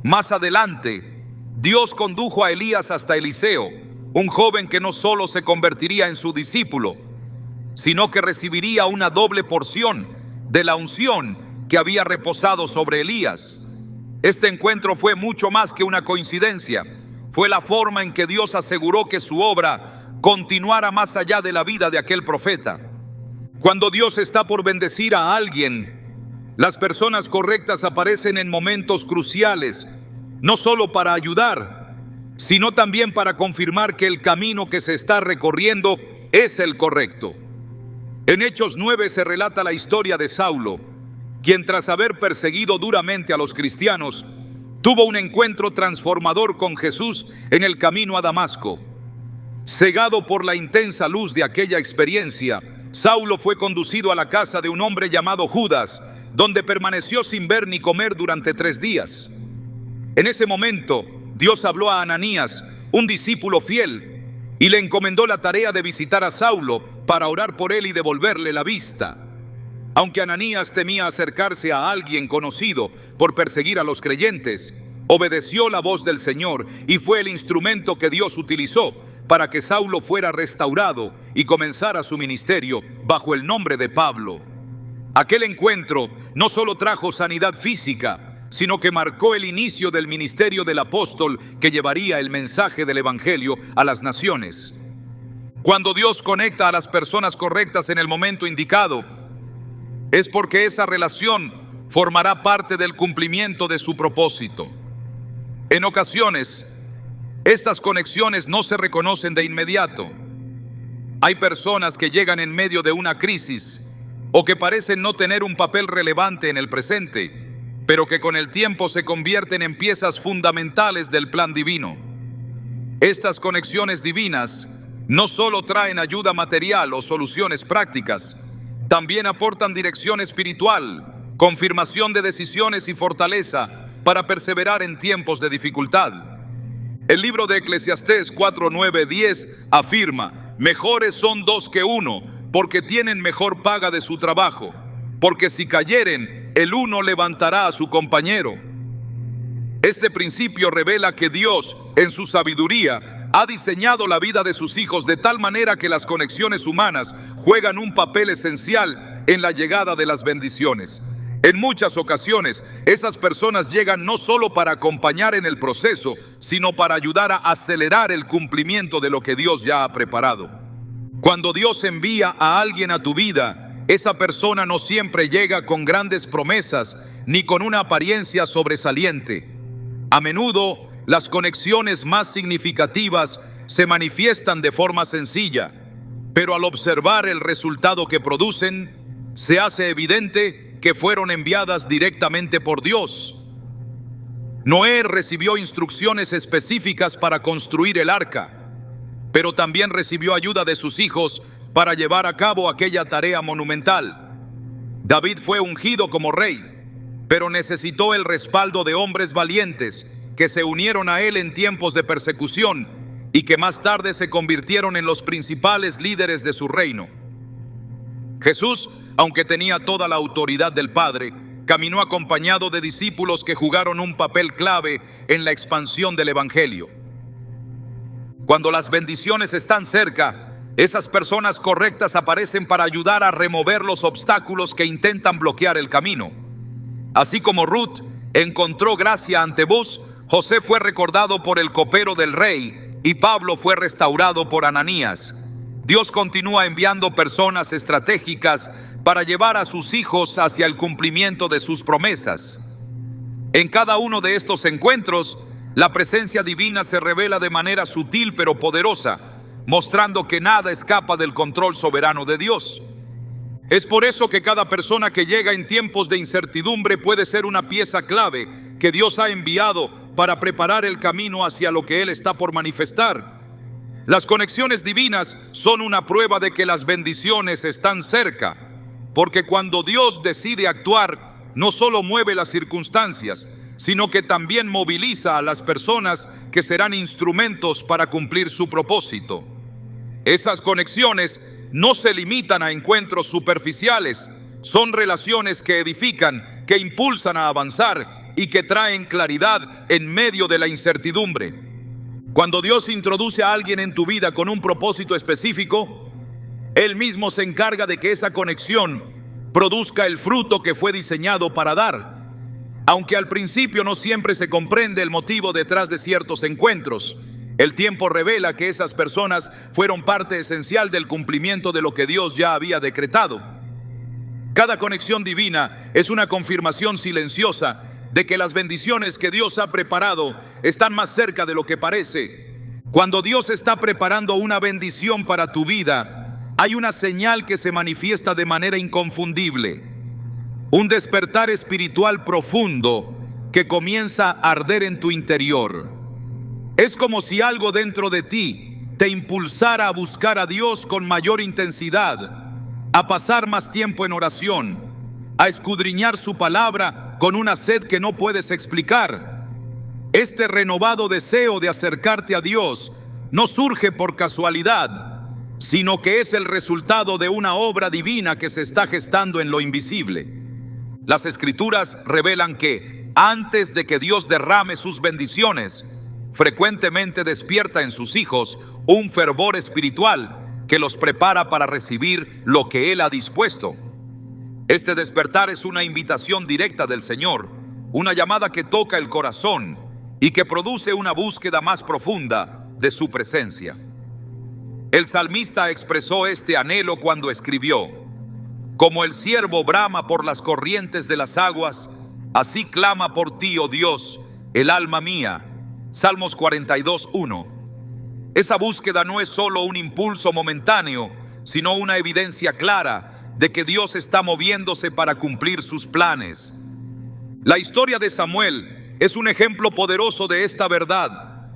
[SPEAKER 1] Más adelante, Dios condujo a Elías hasta Eliseo, un joven que no solo se convertiría en su discípulo, sino que recibiría una doble porción de la unción que había reposado sobre Elías. Este encuentro fue mucho más que una coincidencia. Fue la forma en que Dios aseguró que su obra continuara más allá de la vida de aquel profeta. Cuando Dios está por bendecir a alguien, las personas correctas aparecen en momentos cruciales, no solo para ayudar, sino también para confirmar que el camino que se está recorriendo es el correcto. En Hechos 9 se relata la historia de Saulo, quien tras haber perseguido duramente a los cristianos, tuvo un encuentro transformador con Jesús en el camino a Damasco. Cegado por la intensa luz de aquella experiencia, Saulo fue conducido a la casa de un hombre llamado Judas, donde permaneció sin ver ni comer durante 3 días. En ese momento, Dios habló a Ananías, un discípulo fiel, y le encomendó la tarea de visitar a Saulo para orar por él y devolverle la vista. Aunque Ananías temía acercarse a alguien conocido por perseguir a los creyentes, obedeció la voz del Señor y fue el instrumento que Dios utilizó para que Saulo fuera restaurado y comenzara su ministerio bajo el nombre de Pablo. Aquel encuentro no solo trajo sanidad física, sino que marcó el inicio del ministerio del apóstol que llevaría el mensaje del evangelio a las naciones. Cuando Dios conecta a las personas correctas en el momento indicado, es porque esa relación formará parte del cumplimiento de su propósito. En ocasiones, estas conexiones no se reconocen de inmediato. Hay personas que llegan en medio de una crisis o que parecen no tener un papel relevante en el presente, pero que con el tiempo se convierten en piezas fundamentales del plan divino. Estas conexiones divinas no solo traen ayuda material o soluciones prácticas, también aportan dirección espiritual, confirmación de decisiones y fortaleza para perseverar en tiempos de dificultad. El libro de Eclesiastés 4, 9, 10 afirma: mejores son 2 que 1, porque tienen mejor paga de su trabajo, porque si cayeren, el uno levantará a su compañero. Este principio revela que Dios, en su sabiduría, ha diseñado la vida de sus hijos de tal manera que las conexiones humanas juegan un papel esencial en la llegada de las bendiciones. En muchas ocasiones, esas personas llegan no solo para acompañar en el proceso, sino para ayudar a acelerar el cumplimiento de lo que Dios ya ha preparado. Cuando Dios envía a alguien a tu vida, esa persona no siempre llega con grandes promesas ni con una apariencia sobresaliente. A menudo, las conexiones más significativas se manifiestan de forma sencilla, pero al observar el resultado que producen, se hace evidente que fueron enviadas directamente por Dios. Noé recibió instrucciones específicas para construir el arca, pero también recibió ayuda de sus hijos para llevar a cabo aquella tarea monumental. David fue ungido como rey, pero necesitó el respaldo de hombres valientes que se unieron a él en tiempos de persecución y que más tarde se convirtieron en los principales líderes de su reino. Jesús, aunque tenía toda la autoridad del Padre, caminó acompañado de discípulos que jugaron un papel clave en la expansión del evangelio. Cuando las bendiciones están cerca, esas personas correctas aparecen para ayudar a remover los obstáculos que intentan bloquear el camino. Así como Ruth encontró gracia ante Booz, José fue recordado por el copero del rey y Pablo fue restaurado por Ananías. Dios continúa enviando personas estratégicas para llevar a sus hijos hacia el cumplimiento de sus promesas. En cada uno de estos encuentros, la presencia divina se revela de manera sutil pero poderosa, mostrando que nada escapa del control soberano de Dios. Es por eso que cada persona que llega en tiempos de incertidumbre puede ser una pieza clave que Dios ha enviado para preparar el camino hacia lo que Él está por manifestar. Las conexiones divinas son una prueba de que las bendiciones están cerca, porque cuando Dios decide actuar, no solo mueve las circunstancias, sino que también moviliza a las personas que serán instrumentos para cumplir su propósito. Esas conexiones no se limitan a encuentros superficiales, son relaciones que edifican, que impulsan a avanzar y que traen claridad en medio de la incertidumbre. Cuando Dios introduce a alguien en tu vida con un propósito específico, Él mismo se encarga de que esa conexión produzca el fruto que fue diseñado para dar. Aunque al principio no siempre se comprende el motivo detrás de ciertos encuentros, el tiempo revela que esas personas fueron parte esencial del cumplimiento de lo que Dios ya había decretado. Cada conexión divina es una confirmación silenciosa de que las bendiciones que Dios ha preparado están más cerca de lo que parece. Cuando Dios está preparando una bendición para tu vida, hay una señal que se manifiesta de manera inconfundible. Un despertar espiritual profundo que comienza a arder en tu interior. Es como si algo dentro de ti te impulsara a buscar a Dios con mayor intensidad, a pasar más tiempo en oración, a escudriñar su palabra con una sed que no puedes explicar. Este renovado deseo de acercarte a Dios no surge por casualidad, sino que es el resultado de una obra divina que se está gestando en lo invisible. Las Escrituras revelan que antes de que Dios derrame sus bendiciones, frecuentemente despierta en sus hijos un fervor espiritual que los prepara para recibir lo que Él ha dispuesto. Este despertar es una invitación directa del Señor, una llamada que toca el corazón y que produce una búsqueda más profunda de su presencia. El salmista expresó este anhelo cuando escribió: como el ciervo brama por las corrientes de las aguas, así clama por ti, oh Dios, el alma mía. Salmos 42:1. Esa búsqueda no es solo un impulso momentáneo, sino una evidencia clara de que Dios está moviéndose para cumplir sus planes. La historia de Samuel es un ejemplo poderoso de esta verdad.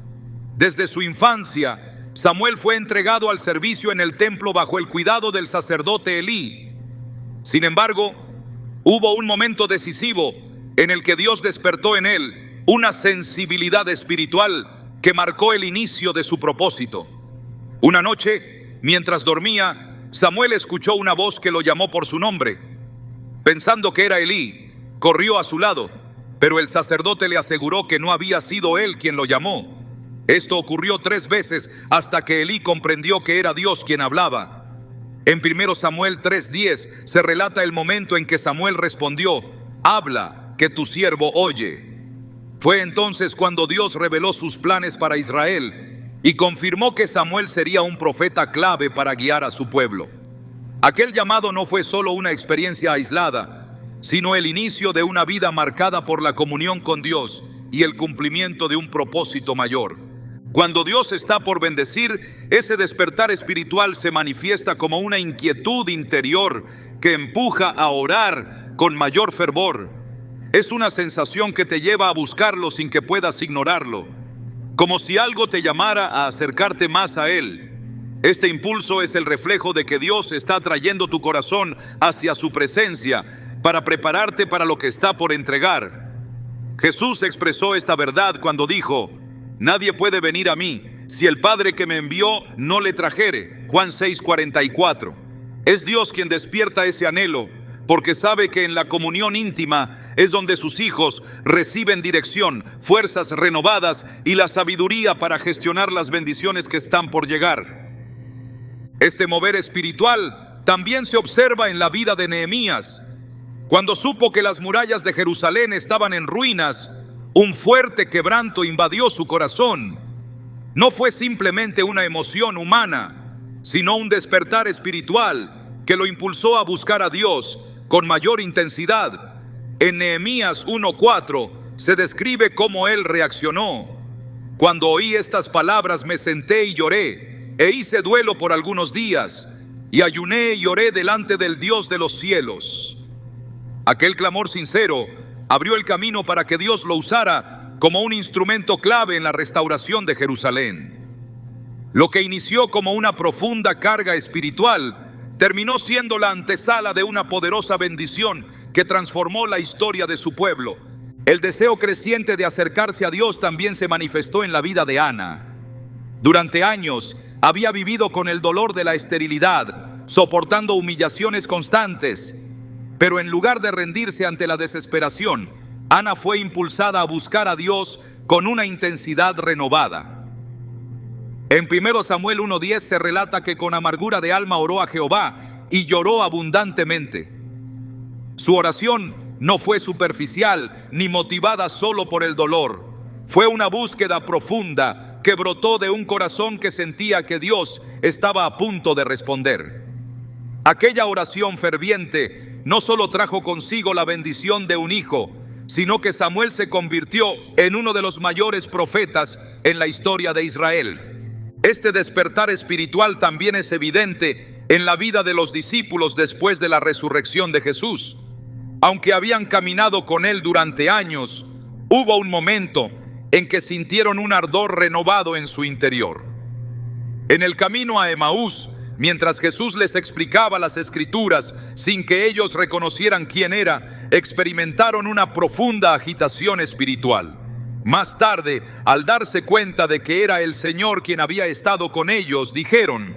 [SPEAKER 1] Desde su infancia, Samuel fue entregado al servicio en el templo bajo el cuidado del sacerdote Elí. Sin embargo, hubo un momento decisivo en el que Dios despertó en él una sensibilidad espiritual que marcó el inicio de su propósito. Una noche, mientras dormía, Samuel escuchó una voz que lo llamó por su nombre. Pensando que era Elí, corrió a su lado, pero el sacerdote le aseguró que no había sido él quien lo llamó. Esto ocurrió 3 veces hasta que Elí comprendió que era Dios quien hablaba. En 1 Samuel 3:10 se relata el momento en que Samuel respondió: habla, que tu siervo oye. Fue entonces cuando Dios reveló sus planes para Israel y confirmó que Samuel sería un profeta clave para guiar a su pueblo. Aquel llamado no fue solo una experiencia aislada, sino el inicio de una vida marcada por la comunión con Dios y el cumplimiento de un propósito mayor. Cuando Dios está por bendecir, ese despertar espiritual se manifiesta como una inquietud interior que empuja a orar con mayor fervor. Es una sensación que te lleva a buscarlo sin que puedas ignorarlo, como si algo te llamara a acercarte más a Él. Este impulso es el reflejo de que Dios está atrayendo tu corazón hacia su presencia para prepararte para lo que está por entregar. Jesús expresó esta verdad cuando dijo: nadie puede venir a mí si el Padre que me envió no le trajere. Juan 6:44. Es Dios quien despierta ese anhelo, porque sabe que en la comunión íntima es donde sus hijos reciben dirección, fuerzas renovadas y la sabiduría para gestionar las bendiciones que están por llegar. Este mover espiritual también se observa en la vida de Nehemías. Cuando supo que las murallas de Jerusalén estaban en ruinas, un fuerte quebranto invadió su corazón. No fue simplemente una emoción humana, sino un despertar espiritual que lo impulsó a buscar a Dios con mayor intensidad. En Nehemías 1:4 se describe cómo él reaccionó. Cuando oí estas palabras me senté y lloré, e hice duelo por algunos días, y ayuné y oré delante del Dios de los cielos. Aquel clamor sincero abrió el camino para que Dios lo usara como un instrumento clave en la restauración de Jerusalén. Lo que inició como una profunda carga espiritual terminó siendo la antesala de una poderosa bendición que transformó la historia de su pueblo. El deseo creciente de acercarse a Dios también se manifestó en la vida de Ana. Durante años había vivido con el dolor de la esterilidad, soportando humillaciones constantes, pero en lugar de rendirse ante la desesperación, Ana fue impulsada a buscar a Dios con una intensidad renovada. En 1 Samuel 1:10 se relata que con amargura de alma oró a Jehová y lloró abundantemente. Su oración no fue superficial ni motivada solo por el dolor. Fue una búsqueda profunda que brotó de un corazón que sentía que Dios estaba a punto de responder. Aquella oración ferviente no solo trajo consigo la bendición de un hijo, sino que Samuel se convirtió en uno de los mayores profetas en la historia de Israel. Este despertar espiritual también es evidente en la vida de los discípulos después de la resurrección de Jesús. Aunque habían caminado con él durante años, hubo un momento en que sintieron un ardor renovado en su interior. En el camino a Emaús, mientras Jesús les explicaba las Escrituras sin que ellos reconocieran quién era, experimentaron una profunda agitación espiritual. Más tarde, al darse cuenta de que era el Señor quien había estado con ellos, dijeron: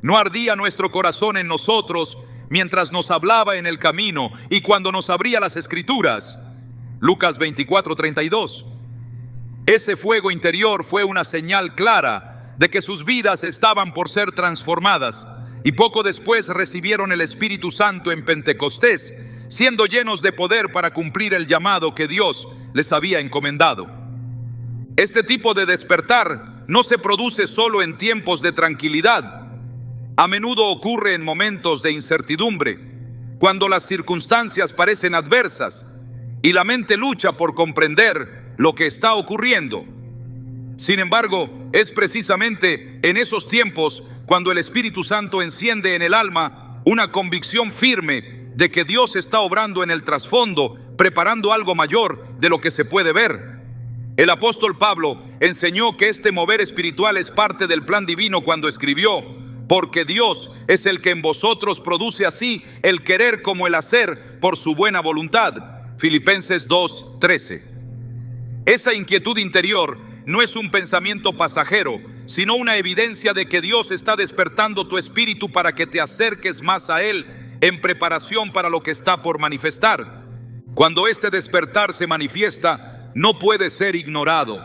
[SPEAKER 1] ¿no ardía nuestro corazón en nosotros mientras nos hablaba en el camino y cuando nos abría las Escrituras? Lucas 24:32. Ese fuego interior fue una señal clara de que sus vidas estaban por ser transformadas, y poco después recibieron el Espíritu Santo en Pentecostés, siendo llenos de poder para cumplir el llamado que Dios les había encomendado. Este tipo de despertar no se produce solo en tiempos de tranquilidad. A menudo ocurre en momentos de incertidumbre, cuando las circunstancias parecen adversas y la mente lucha por comprender lo que está ocurriendo. Sin embargo, es precisamente en esos tiempos cuando el Espíritu Santo enciende en el alma una convicción firme de que Dios está obrando en el trasfondo, preparando algo mayor de lo que se puede ver. El apóstol Pablo enseñó que este mover espiritual es parte del plan divino cuando escribió: porque Dios es el que en vosotros produce así el querer como el hacer por su buena voluntad. Filipenses 2:13. Esa inquietud interior no es un pensamiento pasajero, sino una evidencia de que Dios está despertando tu espíritu para que te acerques más a Él en preparación para lo que está por manifestar. Cuando este despertar se manifiesta, no puede ser ignorado.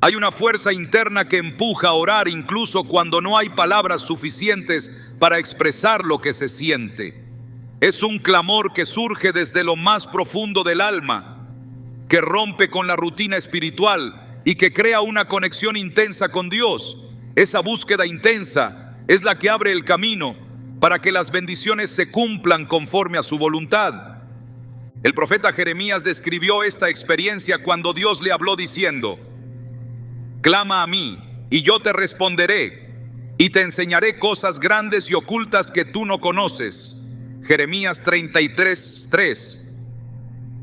[SPEAKER 1] Hay una fuerza interna que empuja a orar incluso cuando no hay palabras suficientes para expresar lo que se siente. Es un clamor que surge desde lo más profundo del alma, que rompe con la rutina espiritual y que crea una conexión intensa con Dios. Esa búsqueda intensa es la que abre el camino para que las bendiciones se cumplan conforme a su voluntad. El profeta Jeremías describió esta experiencia cuando Dios le habló diciendo: clama a mí y yo te responderé y te enseñaré cosas grandes y ocultas que tú no conoces. Jeremías 33:3.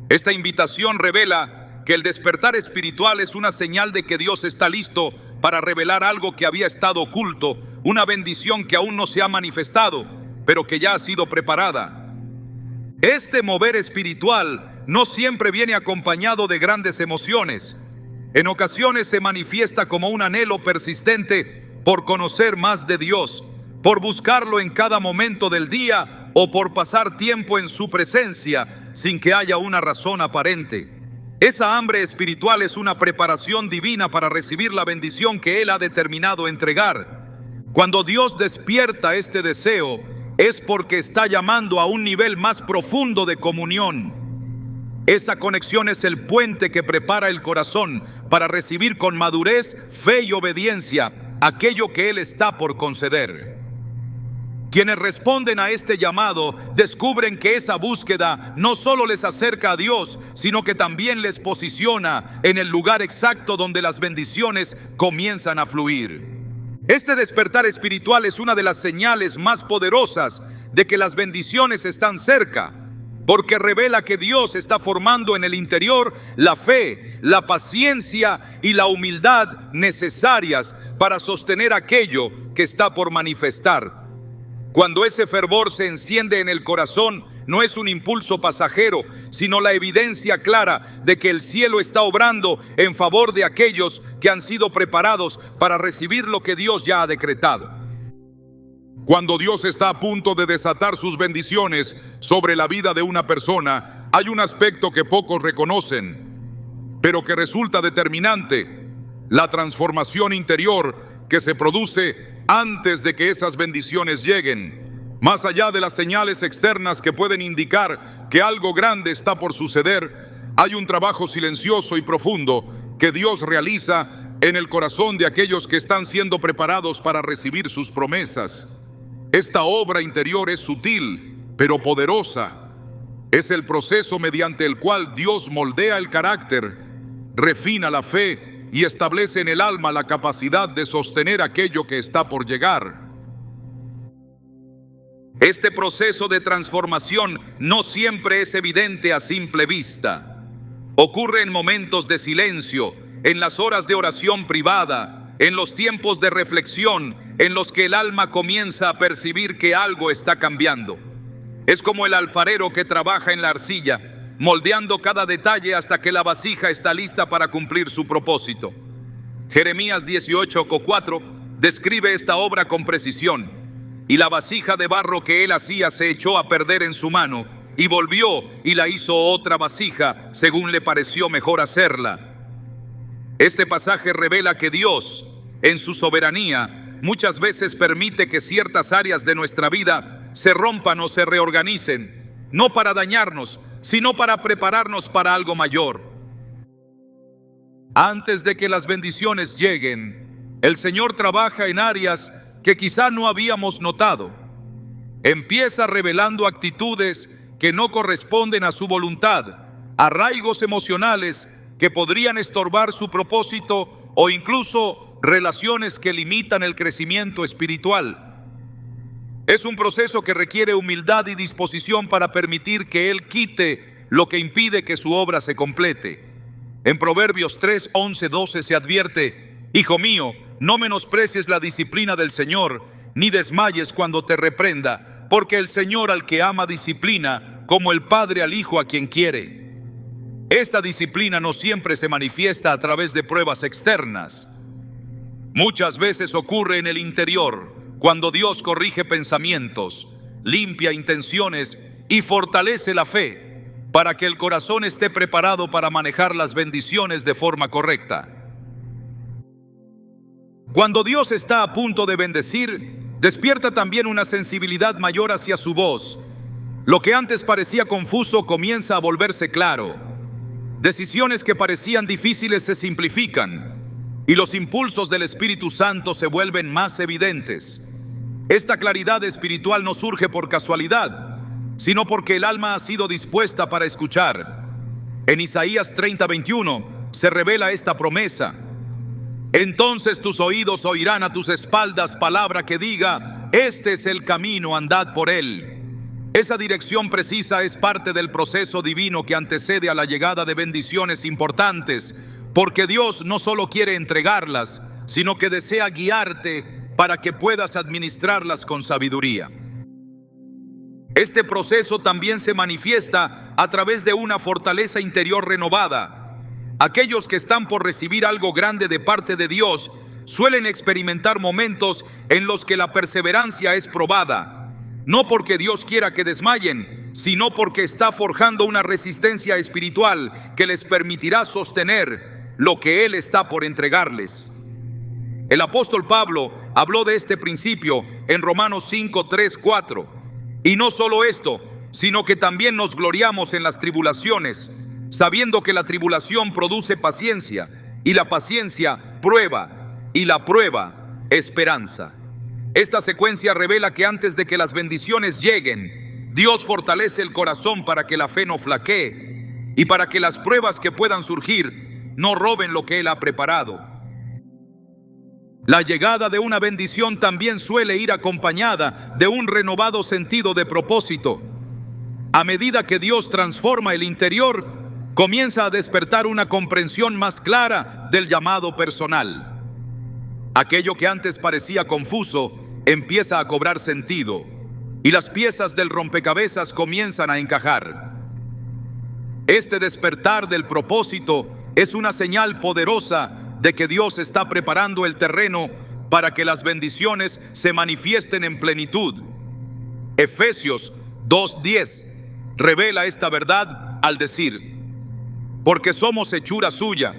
[SPEAKER 1] Esta invitación revela que el despertar espiritual es una señal de que Dios está listo para revelar algo que había estado oculto, una bendición que aún no se ha manifestado, pero que ya ha sido preparada. Este mover espiritual no siempre viene acompañado de grandes emociones. En ocasiones se manifiesta como un anhelo persistente por conocer más de Dios, por buscarlo en cada momento del día o por pasar tiempo en su presencia sin que haya una razón aparente. Esa hambre espiritual es una preparación divina para recibir la bendición que Él ha determinado entregar. Cuando Dios despierta este deseo, es porque está llamando a un nivel más profundo de comunión. Esa conexión es el puente que prepara el corazón para recibir con madurez, fe y obediencia aquello que Él está por conceder. Quienes responden a este llamado descubren que esa búsqueda no solo les acerca a Dios, sino que también les posiciona en el lugar exacto donde las bendiciones comienzan a fluir. Este despertar espiritual es una de las señales más poderosas de que las bendiciones están cerca, porque revela que Dios está formando en el interior la fe, la paciencia y la humildad necesarias para sostener aquello que está por manifestar. Cuando ese fervor se enciende en el corazón, no es un impulso pasajero, sino la evidencia clara de que el cielo está obrando en favor de aquellos que han sido preparados para recibir lo que Dios ya ha decretado. Cuando Dios está a punto de desatar sus bendiciones sobre la vida de una persona, hay un aspecto que pocos reconocen, pero que resulta determinante: la transformación interior que se produce antes de que esas bendiciones lleguen. Más allá de las señales externas que pueden indicar que algo grande está por suceder, hay un trabajo silencioso y profundo que Dios realiza en el corazón de aquellos que están siendo preparados para recibir sus promesas. Esta obra interior es sutil, pero poderosa. Es el proceso mediante el cual Dios moldea el carácter, refina la fe y establece en el alma la capacidad de sostener aquello que está por llegar. Este proceso de transformación no siempre es evidente a simple vista. Ocurre en momentos de silencio, en las horas de oración privada, en los tiempos de reflexión, en los que el alma comienza a percibir que algo está cambiando. Es como el alfarero que trabaja en la arcilla, moldeando cada detalle hasta que la vasija está lista para cumplir su propósito. Jeremías 18:4 describe esta obra con precisión. Y la vasija de barro que él hacía se echó a perder en su mano, y volvió y la hizo otra vasija, según le pareció mejor hacerla. Este pasaje revela que Dios, en su soberanía, muchas veces permite que ciertas áreas de nuestra vida se rompan o se reorganicen, no para dañarnos, sino para prepararnos para algo mayor. Antes de que las bendiciones lleguen, el Señor trabaja en áreas que quizá no habíamos notado. Empieza revelando actitudes que no corresponden a su voluntad, arraigos emocionales que podrían estorbar su propósito o incluso relaciones que limitan el crecimiento espiritual. Es un proceso que requiere humildad y disposición para permitir que Él quite lo que impide que su obra se complete. En Proverbios 3, 11, 12 se advierte: Hijo mío, no menosprecies la disciplina del Señor, ni desmayes cuando te reprenda, porque el Señor al que ama disciplina, como el padre al hijo a quien quiere. Esta disciplina no siempre se manifiesta a través de pruebas externas. Muchas veces ocurre en el interior, cuando Dios corrige pensamientos, limpia intenciones y fortalece la fe, para que el corazón esté preparado para manejar las bendiciones de forma correcta. Cuando Dios está a punto de bendecir, despierta también una sensibilidad mayor hacia su voz. Lo que antes parecía confuso comienza a volverse claro. Decisiones que parecían difíciles se simplifican y los impulsos del Espíritu Santo se vuelven más evidentes. Esta claridad espiritual no surge por casualidad, sino porque el alma ha sido dispuesta para escuchar. En Isaías 30:21 se revela esta promesa: entonces tus oídos oirán a tus espaldas palabra que diga, este es el camino, andad por él. Esa dirección precisa es parte del proceso divino que antecede a la llegada de bendiciones importantes, porque Dios no solo quiere entregarlas, sino que desea guiarte para que puedas administrarlas con sabiduría. Este proceso también se manifiesta a través de una fortaleza interior renovada. Aquellos que están por recibir algo grande de parte de Dios suelen experimentar momentos en los que la perseverancia es probada, no porque Dios quiera que desmayen, sino porque está forjando una resistencia espiritual que les permitirá sostener lo que Él está por entregarles. El apóstol Pablo habló de este principio en Romanos 5, 3, 4. Y no solo esto, sino que también nos gloriamos en las tribulaciones, sabiendo que la tribulación produce paciencia, y la paciencia prueba, y la prueba esperanza. Esta secuencia revela que antes de que las bendiciones lleguen, Dios fortalece el corazón para que la fe no flaquee y para que las pruebas que puedan surgir no roben lo que Él ha preparado. La llegada de una bendición también suele ir acompañada de un renovado sentido de propósito. A medida que Dios transforma el interior, comienza a despertar una comprensión más clara del llamado personal. Aquello que antes parecía confuso empieza a cobrar sentido y las piezas del rompecabezas comienzan a encajar. Este despertar del propósito es una señal poderosa de que Dios está preparando el terreno para que las bendiciones se manifiesten en plenitud. Efesios 2:10 revela esta verdad al decir: porque somos hechura suya,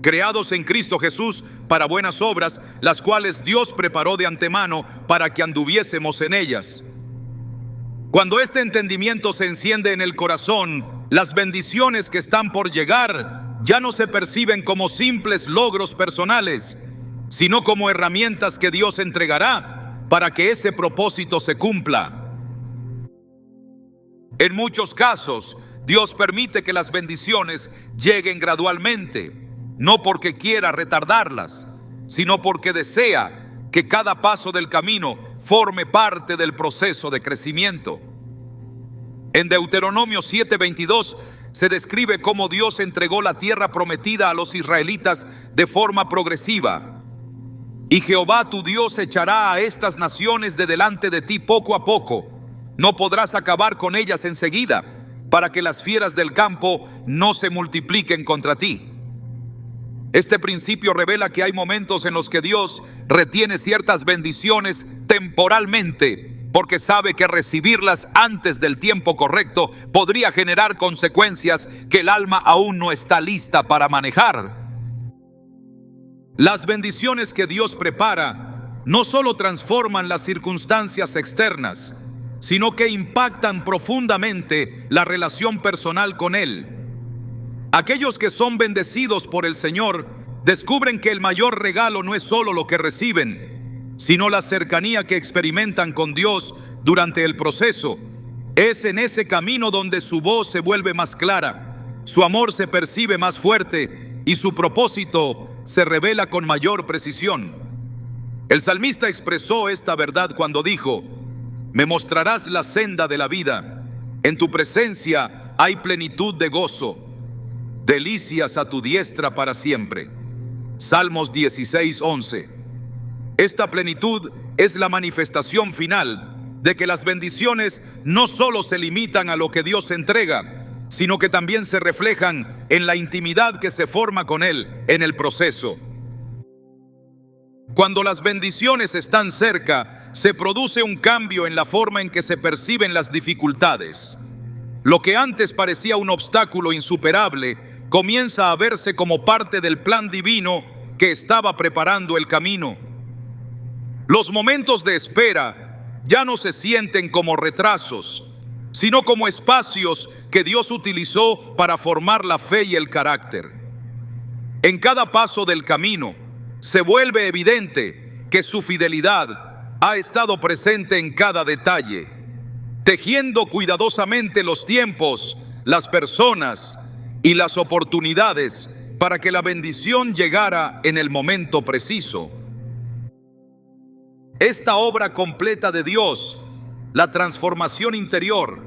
[SPEAKER 1] creados en Cristo Jesús para buenas obras, las cuales Dios preparó de antemano para que anduviésemos en ellas. Cuando este entendimiento se enciende en el corazón, las bendiciones que están por llegar ya no se perciben como simples logros personales, sino como herramientas que Dios entregará para que ese propósito se cumpla. En muchos casos, Dios permite que las bendiciones lleguen gradualmente, no porque quiera retardarlas, sino porque desea que cada paso del camino forme parte del proceso de crecimiento. En Deuteronomio 7:22 se describe cómo Dios entregó la tierra prometida a los israelitas de forma progresiva. Y Jehová tu Dios echará a estas naciones de delante de ti poco a poco. No podrás acabar con ellas enseguida, para que las fieras del campo no se multipliquen contra ti. Este principio revela que hay momentos en los que Dios retiene ciertas bendiciones temporalmente, porque sabe que recibirlas antes del tiempo correcto podría generar consecuencias que el alma aún no está lista para manejar. Las bendiciones que Dios prepara no solo transforman las circunstancias externas, sino que impactan profundamente la relación personal con Él. Aquellos que son bendecidos por el Señor descubren que el mayor regalo no es solo lo que reciben, sino la cercanía que experimentan con Dios durante el proceso. Es en ese camino donde su voz se vuelve más clara, su amor se percibe más fuerte y su propósito se revela con mayor precisión. El salmista expresó esta verdad cuando dijo: me mostrarás la senda de la vida, en tu presencia hay plenitud de gozo, delicias a tu diestra para siempre. Salmos 16:11. Esta plenitud es la manifestación final de que las bendiciones no solo se limitan a lo que Dios entrega, sino que también se reflejan en la intimidad que se forma con Él en el proceso. Cuando las bendiciones están cerca, se produce un cambio en la forma en que se perciben las dificultades. Lo que antes parecía un obstáculo insuperable comienza a verse como parte del plan divino que estaba preparando el camino. Los momentos de espera ya no se sienten como retrasos, sino como espacios que Dios utilizó para formar la fe y el carácter. En cada paso del camino se vuelve evidente que su fidelidad ha estado presente en cada detalle, tejiendo cuidadosamente los tiempos, las personas y las oportunidades para que la bendición llegara en el momento preciso. Esta obra completa de Dios, la transformación interior,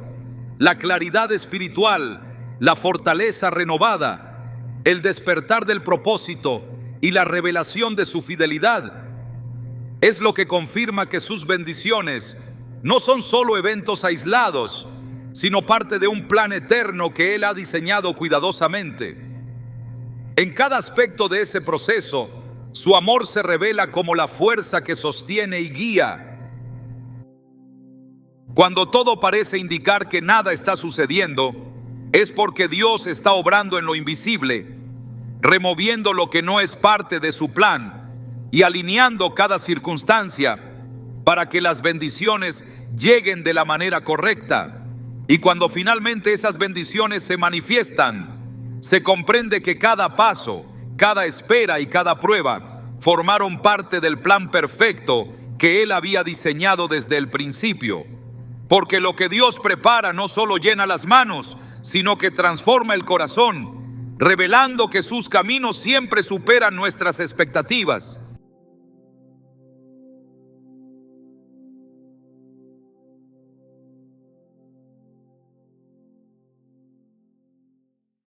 [SPEAKER 1] la claridad espiritual, la fortaleza renovada, el despertar del propósito y la revelación de su fidelidad, es lo que confirma que sus bendiciones no son solo eventos aislados, sino parte de un plan eterno que Él ha diseñado cuidadosamente. En cada aspecto de ese proceso, su amor se revela como la fuerza que sostiene y guía. Cuando todo parece indicar que nada está sucediendo, es porque Dios está obrando en lo invisible, removiendo lo que no es parte de su plan y alineando cada circunstancia para que las bendiciones lleguen de la manera correcta. Y cuando finalmente esas bendiciones se manifiestan, se comprende que cada paso, cada espera y cada prueba formaron parte del plan perfecto que Él había diseñado desde el principio. Porque lo que Dios prepara no solo llena las manos, sino que transforma el corazón, revelando que sus caminos siempre superan nuestras expectativas.